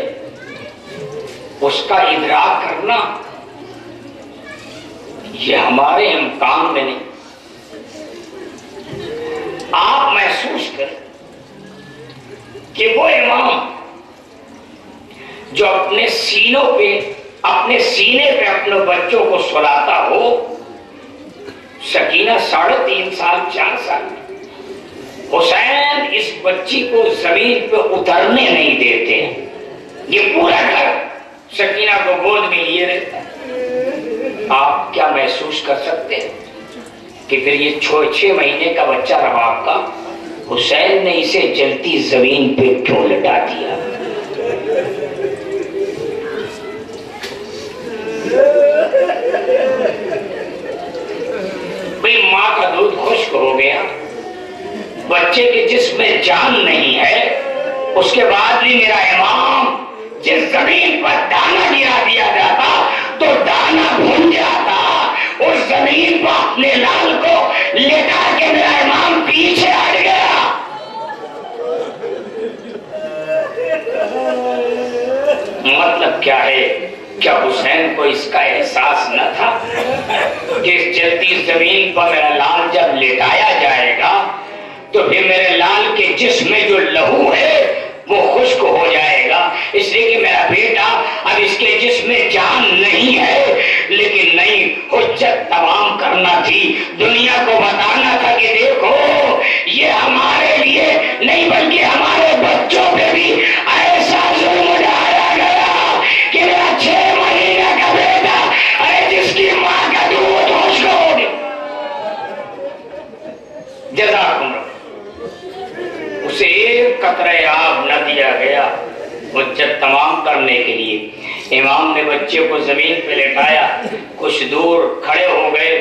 उसका इदराक करना ये हमारे इम्कान में नहीं। आप महसूस करें कि वो इमाम जो अपने सीने पे अपने बच्चों को सुलाता हो, सकीना 3.5 साल 4 साल, हुसैन इस बच्ची को जमीन पे उतरने नहीं देते। ये पूरा घर सकीना को गोद में लिए रहता है। आप क्या महसूस कर सकते हैं कि फिर ये 6 महीने का बच्चा रबाब का हुसैन ने इसे जलती जमीन पे क्यों लटा दिया। भाई माँ का दूध खुश्क हो गया, बच्चे के जिसमें जान नहीं है, उसके बाद भी मेरा इमाम जिस जमीन पर दाना गिरा दिया जाता तो दाना भून जाता, उस जमीन पर अपने लाल को लेटा के मेरा इमाम पीछे हट गया। मतलब क्या है, क्या हुसैन को इसका एहसास न था कि इस जलती जमीन पर मेरा लाल जब लेटाया जाएगा तो फिर मेरे लाल के जिस्म में जो लहू है वो खुश्क हो जाएगा, इसलिए कि मेरा बेटा अब इसके जिस्म में जान नहीं है। लेकिन नहीं, हुज्जत तमाम करना थी, दुनिया को बताना था कि देखो ये हमारे लिए नहीं बल्कि हमारे बच्चों पे भी ऐसा जुल्म ढाया गया कि मेरा 6 महीने का बेटा, अरे जिसकी माँ का दूध खुश्क हो गया। जज़ाकुमुल्लाह, उसे एक कतरे आब न दिया गया हुज्जत तमाम करने के लिए। इमाम ने बच्चे को जमीन पे लेटाया, कुछ दूर खड़े हो गए,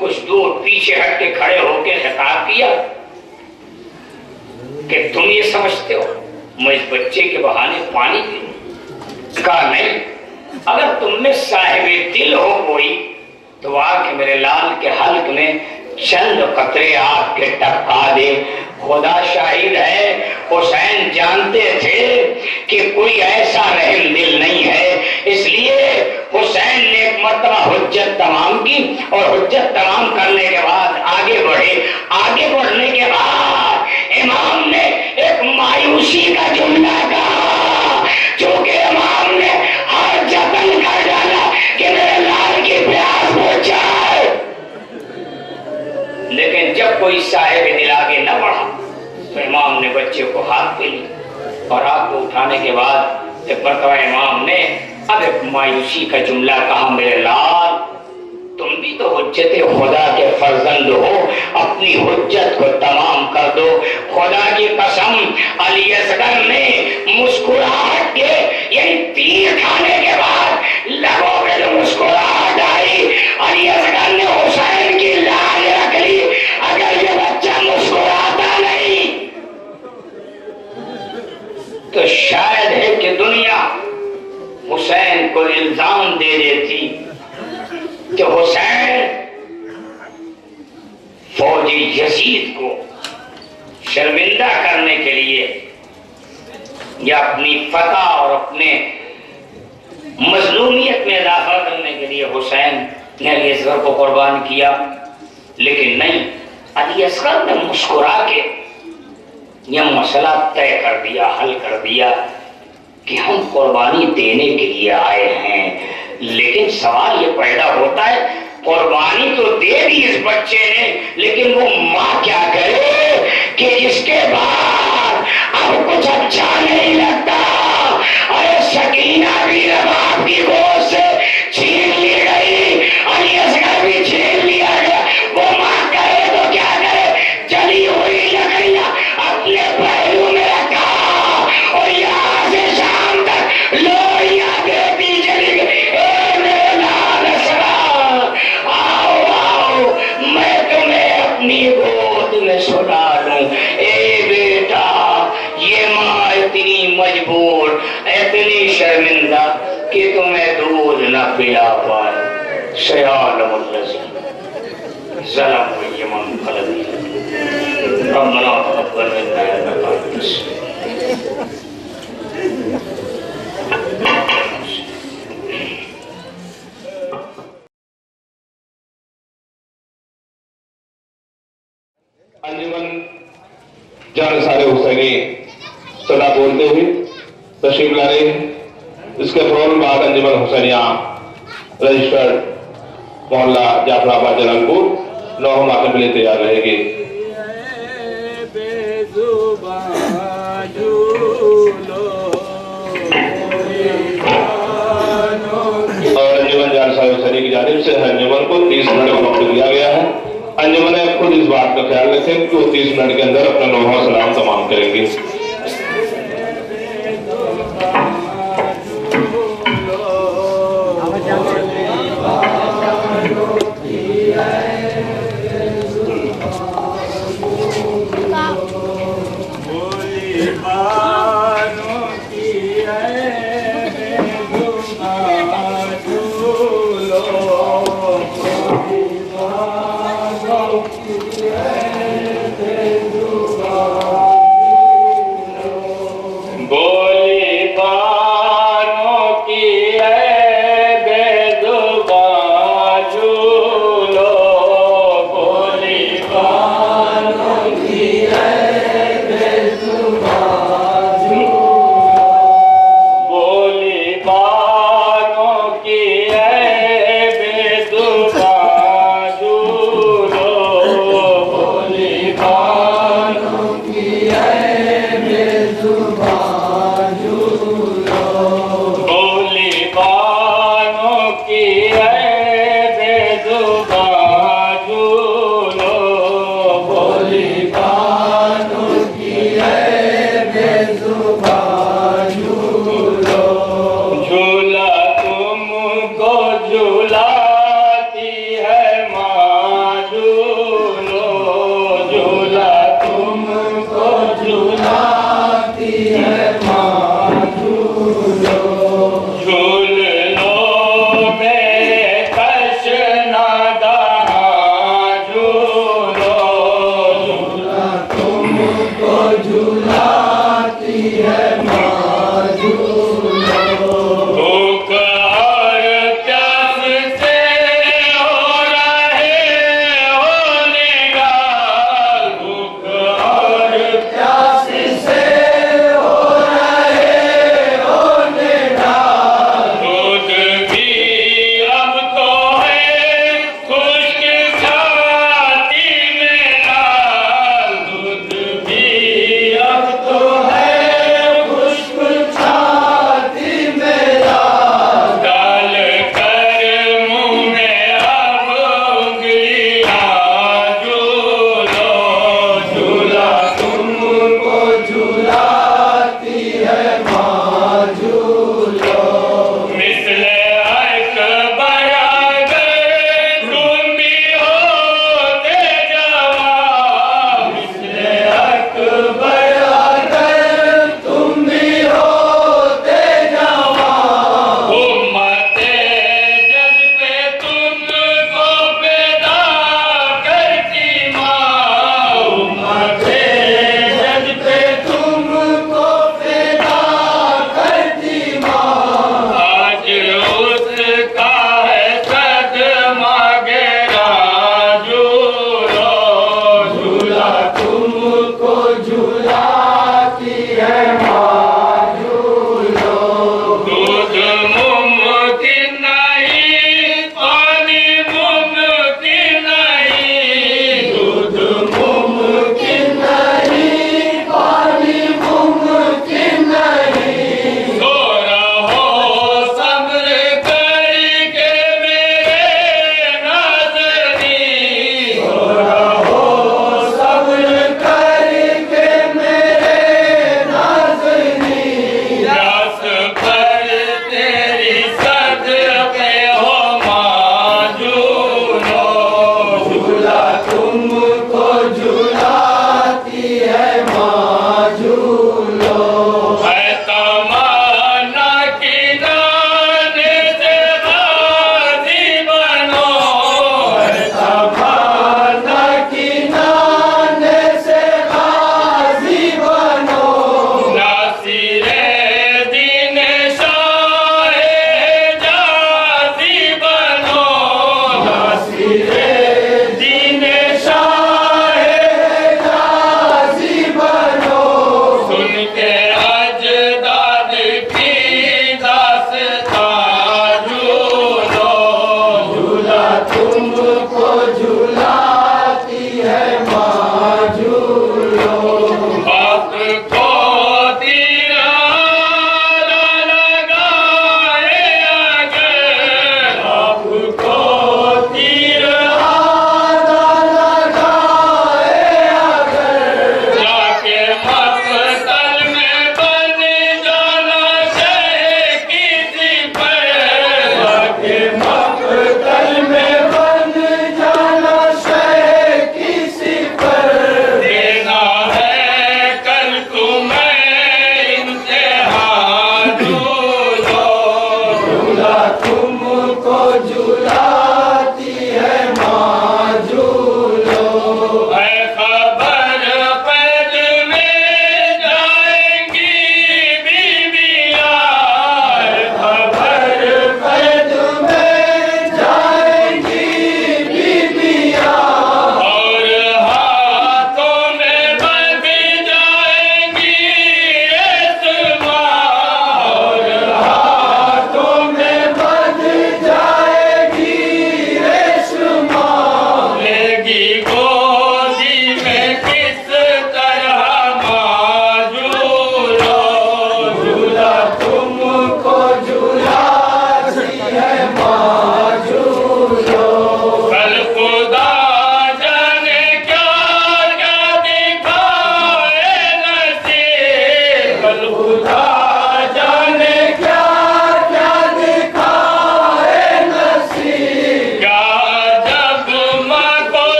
कुछ दूर पीछे हट के खड़े होकर खिताब किया कि तुम ये समझते हो मैं इस बच्चे के बहाने पानी पीऊं? कहा नहीं, अगर तुम में साहिबे दिल हो कोई तो आके मेरे लाल के हल्क में चंद कतरे आपके टपका दे। खुदा शाहिद है, हुसैन जानते थे कि कोई ऐसा रहम दिल नहीं है, इसलिए हुसैन ने एक मर्तबा हुज्जत तमाम की और हुज्जत तमाम करने के बाद आगे बढ़े। आगे बढ़ने के बाद इमाम ने एक मायूसी का जुमला कहा, क्योंकि इमाम ने हर जतन कर डाला कि मेरे लाल की प्यास बुझ जाए, लेकिन जब कोई साहिब दिल आगे न बढ़ा तो इमाम ने बच्चे को हाथ पे ली और हाथ को उठाने के बाद एक मर्तबा इमाम ने अब एक मायूसी का जुमला कहा, मेरे लाल तुम भी तो हुज्जत खुदा के फर्जंद हो, अपनी हुज्जत को तमाम कर दो। खुदा की कसम, अली असगर ने मुस्कुराहट के यही तीर खाने के बाद लगों पे जो मुस्कुराहट आई, अली असगर ने हुसैन की लाज रख ली। अगर ये बच्चा मुस्कुराता नहीं तो शायद है कि दुनिया हुसैन को इल्जाम दे देती कि हुसैन फौजी यजीद को शर्मिंदा करने के लिए या अपनी फतह और अपने मजलूमियत में इजाफा करने के लिए हुसैन ने अली असगर को कुर्बान किया। लेकिन नहीं, अली असगर ने मुस्कुरा के यह मसला तय कर दिया, हल कर दिया कि हम कुर्बानी देने के लिए आए हैं। लेकिन सवाल ये पैदा होता है कुर्बानी तो दे दी इस बच्चे ने, लेकिन वो माँ क्या करे कि इसके बाद अब कुछ अच्छा नहीं लगता। अरे सकीना भी बाप की गोद से छीन ली गई और असगर भी छीन लिया गया। वो माँ करे तो क्या करे, जली हुई लकड़ियां अपने पहलू में रखा और यहाँ से शाम तक लोहियां देती चली गई। मैं तुम्हें अपनी गोद में सुला लूं। ए बेटा, ये माँ इतनी मजबूर, इतनी शर्मिंदा कि तुम्हें दूध न पिला पाए। अंजुमन जानिसार हुसैनी सदा बोलते हुए तशरीफ ला रहे हैं। इसके फौरन बाद अंजुमन हुसैनिया रजिस्टर्ड मोहल्ला जाफराबाद जलालपुर 9 मातम के लिए तैयार रहेगी। और अंजुमन जानिसार हुसैनी की जानिब से अंजुमन को 30 मिनट का वक्त दिया गया है। अंजुमन खुद इस बात का ख्याल रखें कि वो 30 मिनट के अंदर अपना नौहा सलाम तमाम करेंगे। दूध मुमकिन नहीं, पानी मुमकिन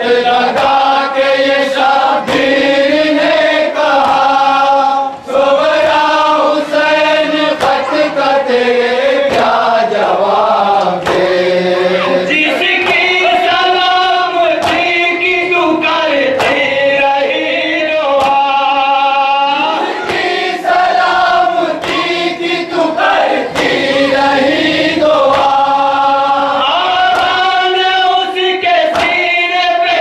लगा के ये शब्बीर ने कहा, सोहरा हुसैन खत का तेरे क्या जवाब दे। जिसकी सलामती की तू करती रही दुआ, जिसकी सलामती की तू करती रही दुआ, आवाज़ उसके सीने पे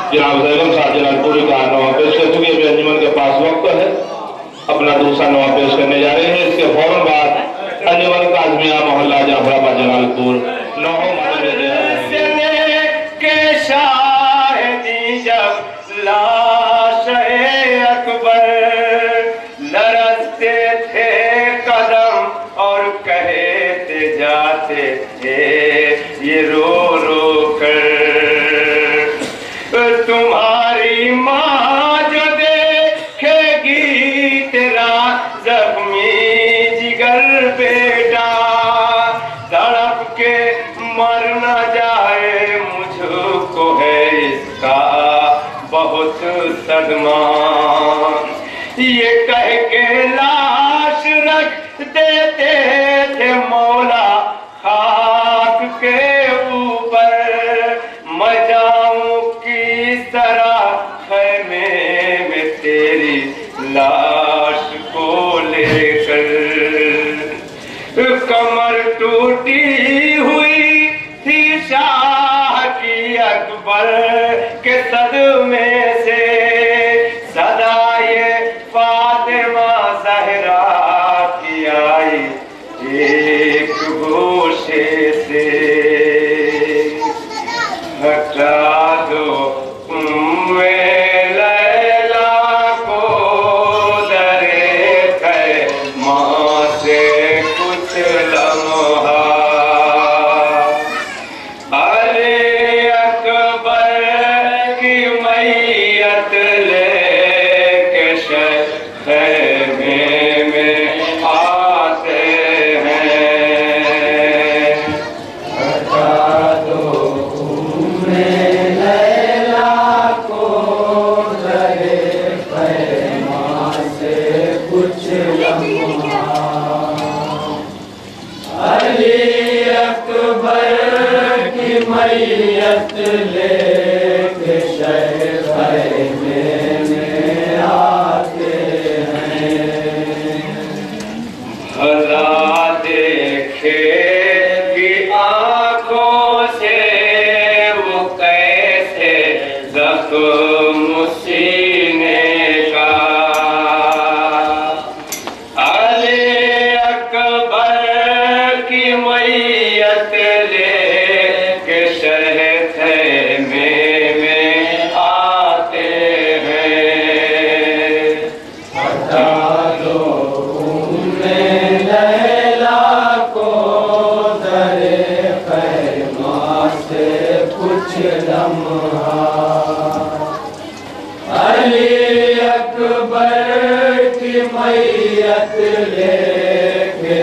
जनाब जैगम साहब जलालपुरी का नवा पेश कर चुके हैं। अंजुमन के पास वक्त है, अपना दूसरा नवा पेश करने जा रहे हैं। इसके फौरन बाद अंजुमन काज़मिया मोहल्ला जाफराबाद जलालपुर नौ के शाहिदी जब लाश अकबर लरसते थे कदम और कहते जाते थे ये रो रो कर, तुम्हारी माँ जो देखेगी तेरा जख्मी जिगर बेटा, तड़प के मर न जाए मुझको है इसका बहुत सदमा। ये कह के लाश रख देते थे मौला खाक के ऊपर, मैं जाऊं किस तरह खैमे में तेरी लाश को लेकर। कमर टूटी हुई थी शाह की अकबर के सदमे से, सदा ये फातिमा ज़हरा की आई एक गोशे से। हटा दो उम्मे लैला को दरे खैमा से कुछ लम्हा, अली अकबर की मैयत लेके खैमे में आते हैं। हटा दो उम्मे लैला को दरे खैमा से कुछ लम्हा, अली अकबर की मैयत लेके खैमे में आते हैं। भला देखे कि आँखों से वो कैसे जख्म सीने का, अली अकबर की मैयत लेके खैमे में आते हैं। हटा दो उम्मे लैला को दरे खैमा से कुछ लम्हा, अली अकबर की मैयत लेके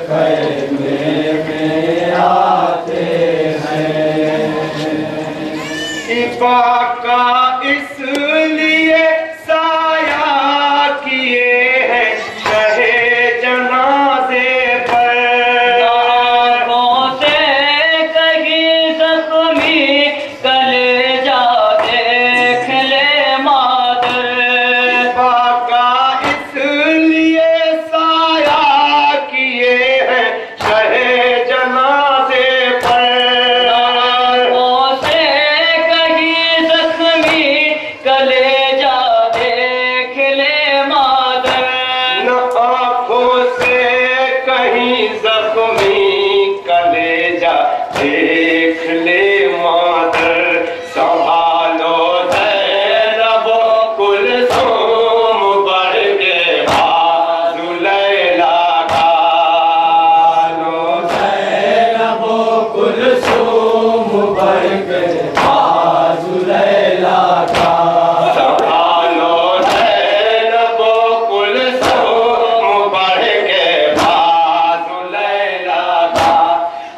खैमे में आते हैं। इबाका इसलिए साया किए हैं शहे जनाजे पर, आँखों से कहीं जख्मी कलेजा देख ले मादर। इबाका इसलिए साया किए हैं शहे जनाजे पर, आँखों से कहीं जख्मी कलेजा देख ले मादर। न आँखों से कहीं जख्मी कलेजा देख ले मादर। संभालो ज़ैनब कुलसूम बढ़ के बाजू लैला का, ज़ैनब कुलसूम बढ़ के बाजू लैला का। संभालो ज़ैनब कुलसूम बढ़ के बाजू लैला का,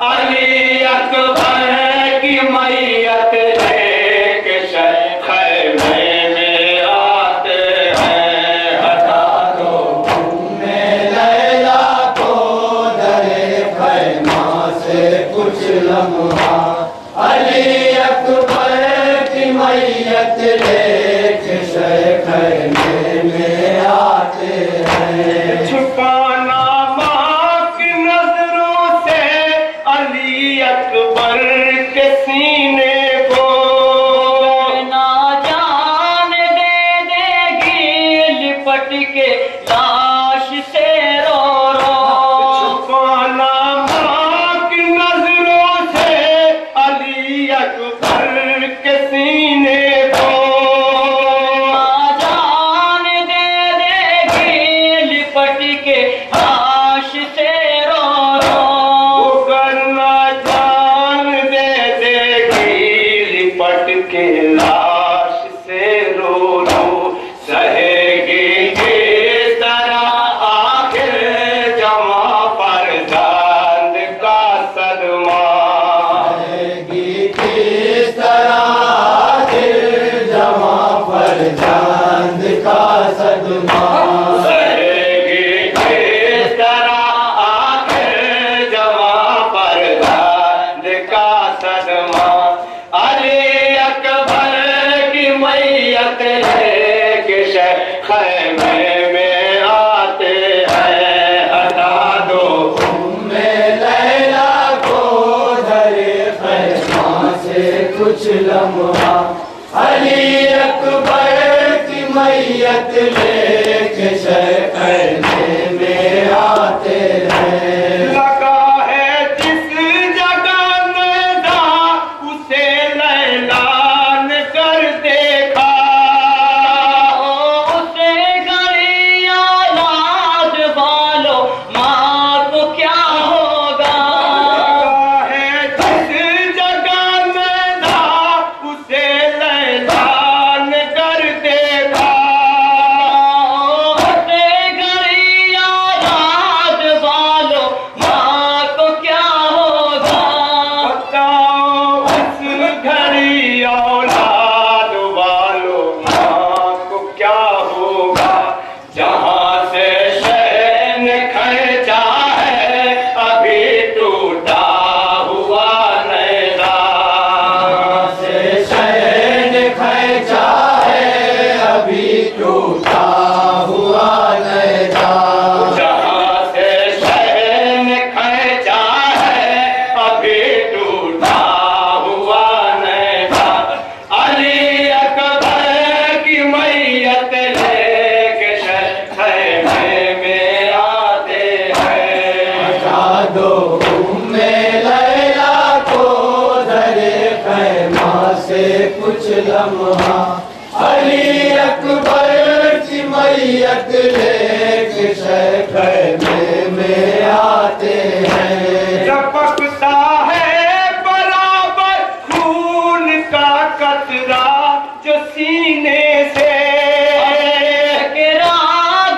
अली अकबर की मैयत लेके खैमे में आते हैं। हटा दो उम्मे लैला को दरे खैमा से कुछ लम्हा, अली अकबर के सीने को जान दे देगी लिपट के आश से रो रो। करना जान दे देगी लिपट के लाश से रो रो। सहेगी किस तरह आखिर जमा पर चांद का सदमा। सहेगी किस तरह आखिर जमा पर चांद का सदमा। सहेगी किस तरह आखिर जमा पर चांद का सदमा। अली अकबर की मैयत लेके खैमे में आते हैं। हटा दो मैं लैला को धरे खैमा से कुछ लम्हा। अली अकबर की मैयत लेके खैमे में आते हैं। लगा है जिस जगह नदा उसे लैलान कर देखा। उसे घड़ी औलाद वालों माँ को क्या होगा। लगा है जिस जगह नदा उसे लैलान कर देखा। उसे घड़ी औलाद वालों माँ को क्या होगा। बताओ उस घड़ी औलाद वालों माँ को क्या होगा। जहाँ से शहन खर्चा है अभी टूटा हुआ नैना। से शहन खर्चा है अभी टूटा हुआ नैना। जहाँ से शहन खर्चा है अभी टूटा हुआ नैना। अली अकबर की मैयत लेके खैमे में आते हैं। हटा दो मैं लैला को धरे खैमा से कुछ लम्हा। अली अकबर की मैयत लेके खैमे में आते हैं। टपकता है बराबर खून का कतरा जो सीने से। गिरा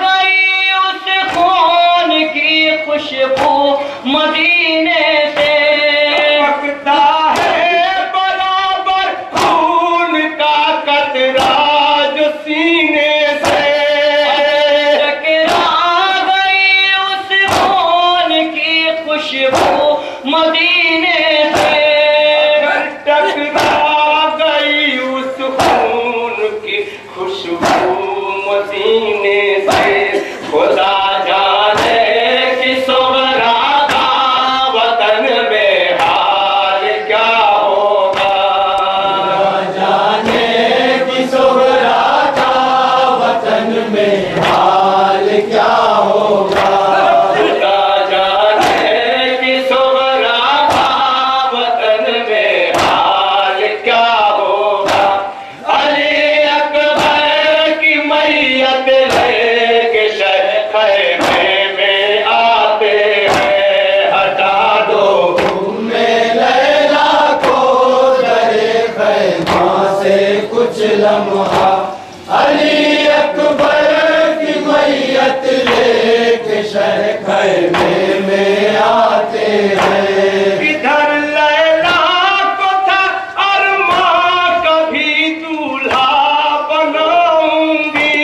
गई उस खून की खुशबू मदीने से। टपकता है बराबर खून का कतरा जो सीने से। गिरा गई उस खून की खुशबू मदीने से। टकरा गई उस खून की खुशबू मदीने से। खुदा जाने कि सोहरा का वतन में हाल क्या होगा। जाने की सोहरा का वतन में हाल क्या होगा। खुदा जाने कि सोहरा का वतन में हाल क्या होगा। अली अकबर की मैयत लेके खैमे में आते हैं। हटा दो मैं लैला को धरे खैमा से कुछ लम्हा। अली अकबर की मैयत लेके खैमे में आते हैं। इधर लैला को था अरमा कभी दूल्हा बनाऊंगी।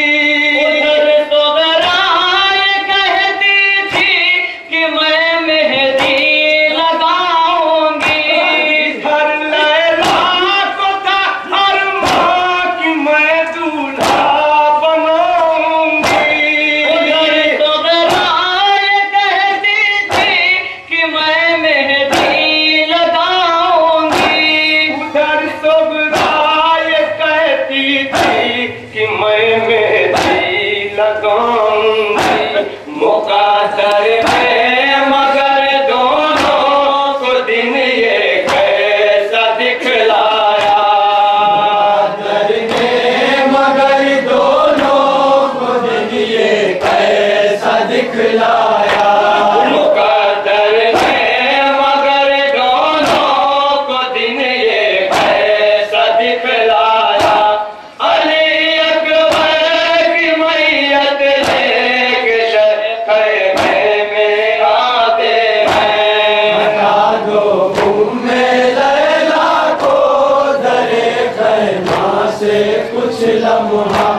उधर सोगराय कहती थी कि मैं मेहंदी लगाऊंगी। इधर लैला को था अरमा कि मैं दूल्हा लम्हा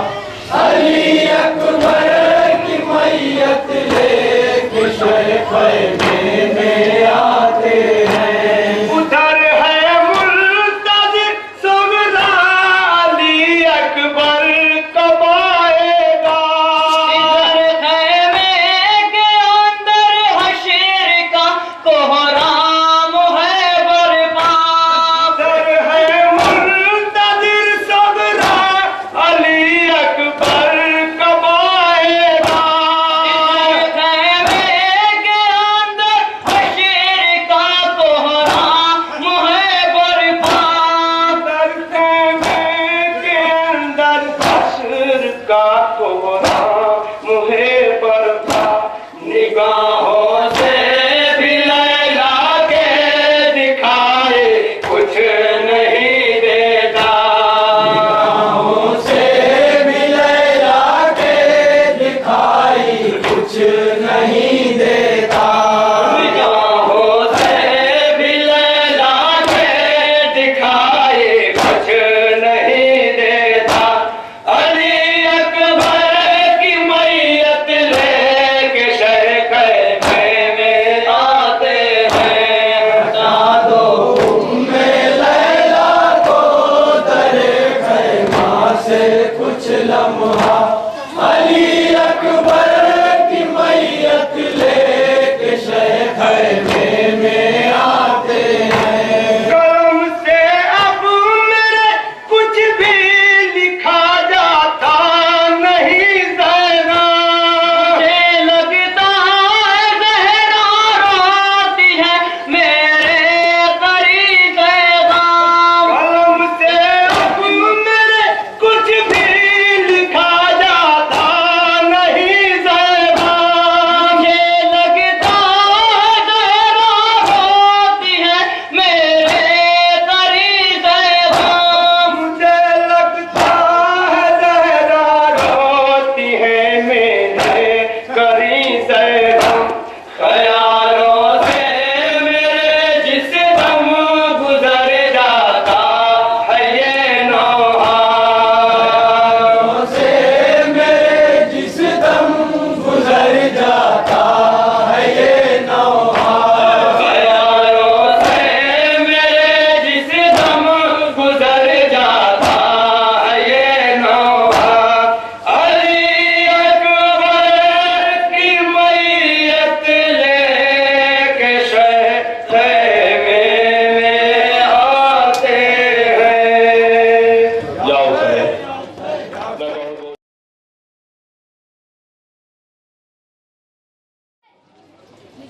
अली अकबर की मैयत लेके शैख़ में आते हैं। उधर है मुल्तज़िर सुगरा अली अकबर कब आएगा। इधर खैमे के अंदर हशर का कोहराम है बरपा। उधर है मुल्तज़िर सुगरा अली अकबर कब आएगा। इधर खैमे के अंदर हशर का कोहराम है बरपा। उधर खैमे के अंदर हश्र का कोहराम है बरपा। निगाहों से भी लैला के दिखाए कुछ नहीं देता। निगाहों से भी लैला के दिखाई कुछ नहीं देता। निगाहों से भी लैला के दिखाए कुछ नहीं देता। अली अकबर की मैयत लेके शैख़ में आते हैं। बता दो उम्मे लैला को दरे खैमा से कुछ लम्हा अली अकबर की मैयत लेके शैख़ में आते हैं। कलम से अब मेरे कुछ भी लिखा जाता नहीं ज़हरा। मुझे लगता है ज़हरा रोती है मेरे करीब गाम। कलम से अब मेरे कुछ भी लिखा जाता नहीं ज़हरा। मुझे लगता है ज़हरा रोती है मेरे करीब गाम। मुझे लगता है ज़हरा रोती है मेरे करीब ज़हरा। ख्यालों से मेरे जिस दम गुजर जाता है ये नौहा। से मेरे जिस दम गुजर जाता है ये नौहा। ख्यालों से मेरे जिस दम गुजर जाता है ये नौहा। अली अकबर की मैयत लेके शैख़ में आते हैं। जाओ साहब।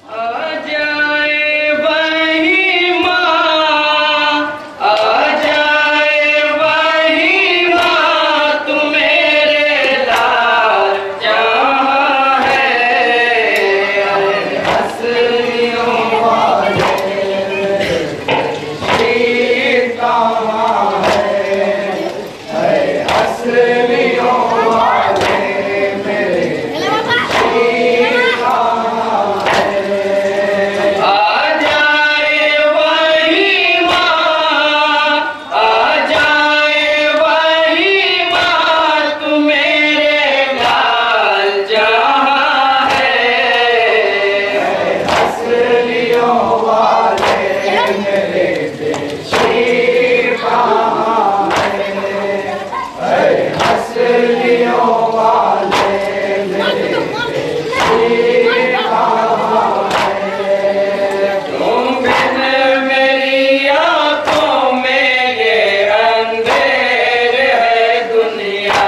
आ जाए वही माँ, आ जाए वही माँ, तू मेरे लाल जहाँ है। हसनियों वाले शीर कहाँ है हसनियों वाले मेरे शीर कहाँ है। आ जाए वही माँ, आ जाए वही माँ, तू मेरे लाल जहाँ है। हसनियों वाले मेरे शीर कहाँ है हसनियों वाले मेरे शीर कहाँ है। तुम बिन मेरी आँखों में ये अंधेर है दुनिया।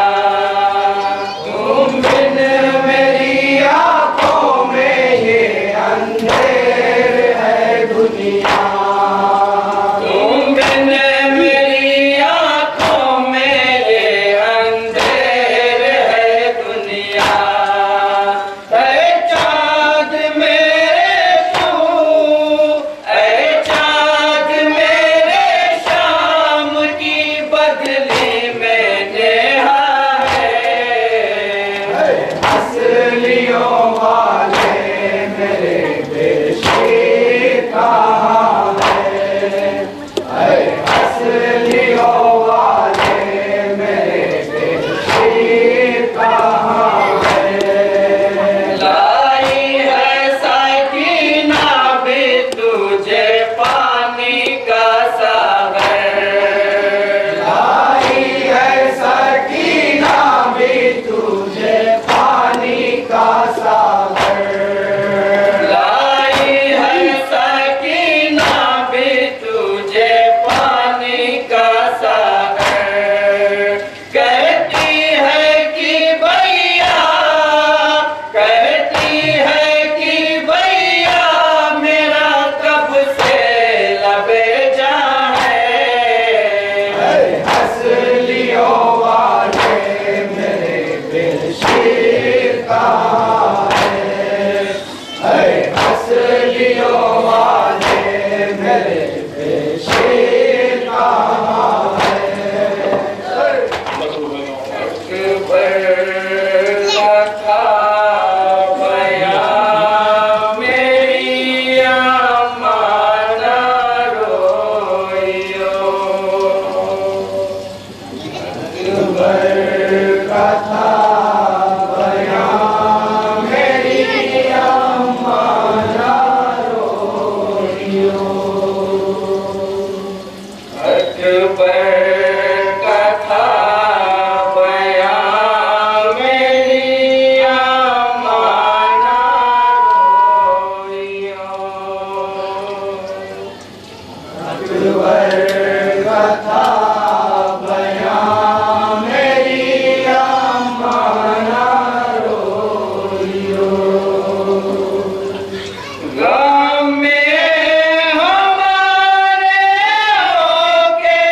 तुम बिन मेरी आँखों में ये अंधेर है दुनिया। तुम बिन मेरी आँखों में ये अंधेर है दुनिया। ऐ चाँद मेरे तू, ऐ चाँद मेरे शाम की बदली में नेहा है। हसलियों वाले मेरे बेशीर कहाँ है। हसलियों वाले मेरे का सागर कहती है कि भैया, कहती है कि भैया मेरा कब से लबेजा है। हंसलियों वाले मेरे बेशीर कहाँ है, हंसलियों वाले मेरे बेशीर कहाँ है। कथा बयां मेरी अम्मा न रोइयो, कथा बयां मेरी अम्मा न रोइयो। अकबर कथा बयां मेरी अम्मा न रोइयो। अकबर कथा बयां मेरी अम्मा न रोइयो। गम में हमारे होके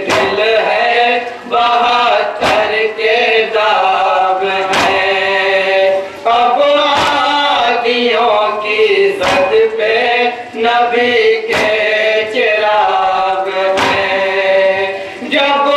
दिल है 72 के दाग है। अब आदियों की जद पे नबी के चिराग है। जब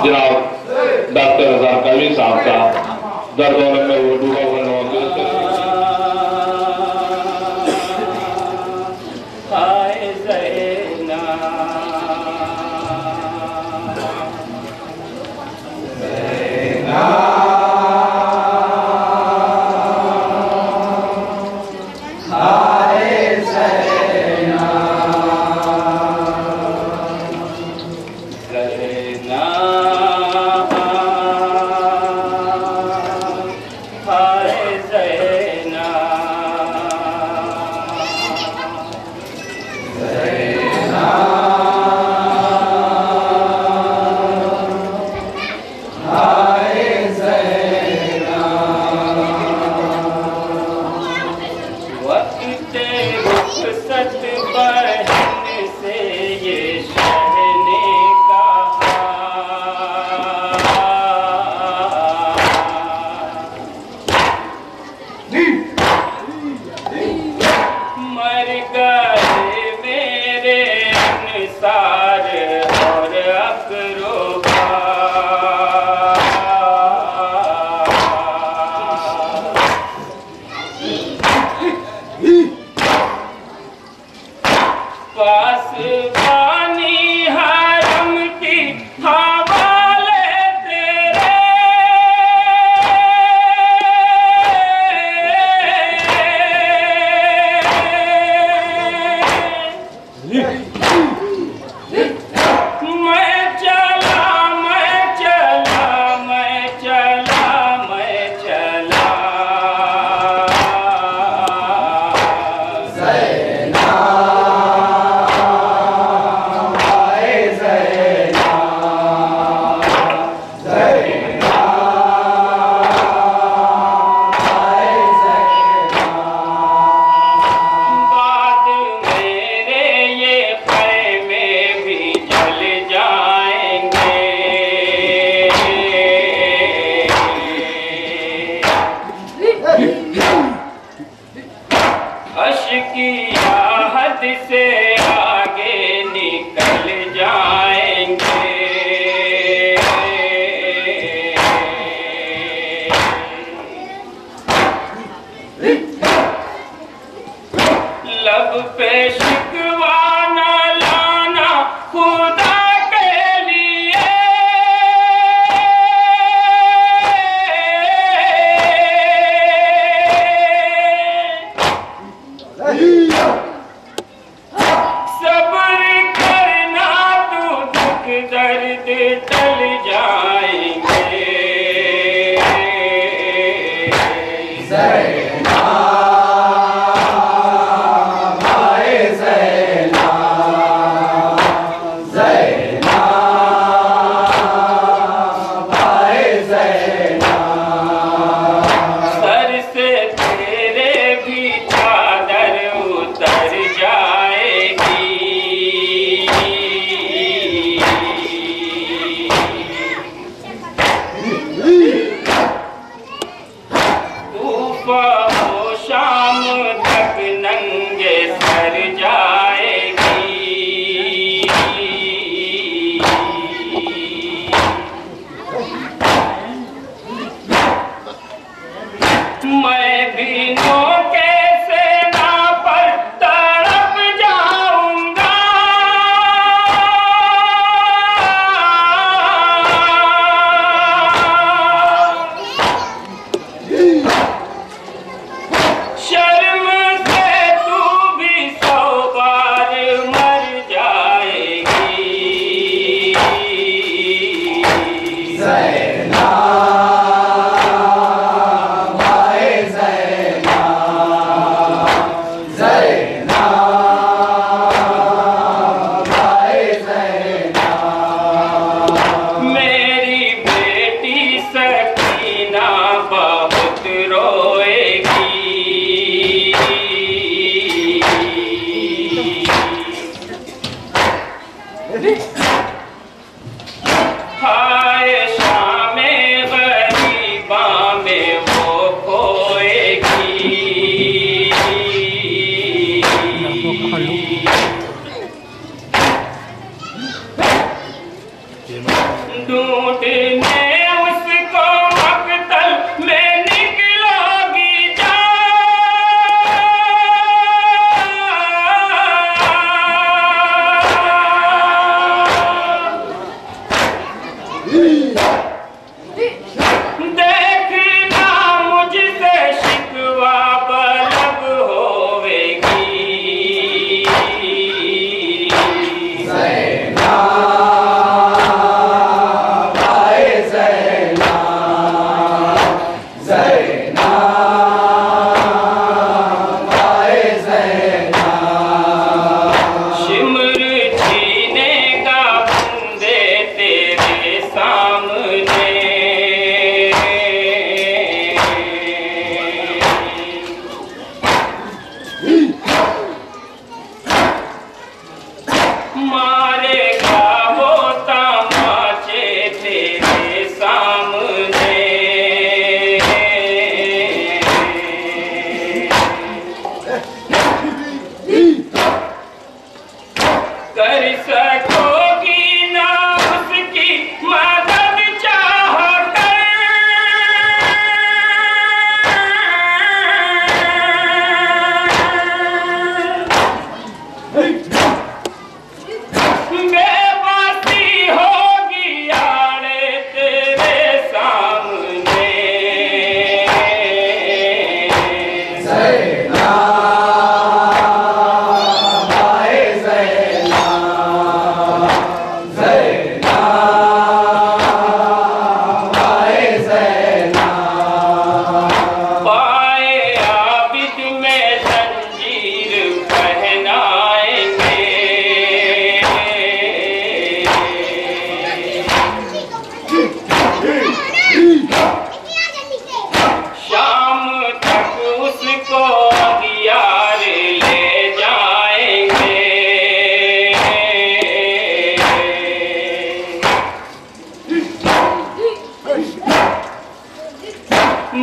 जनाब डॉक्टर रजा कावी साहब का दर्द में वो डूबा हुआ हाय ज़ैना ज़ैना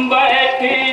बैठी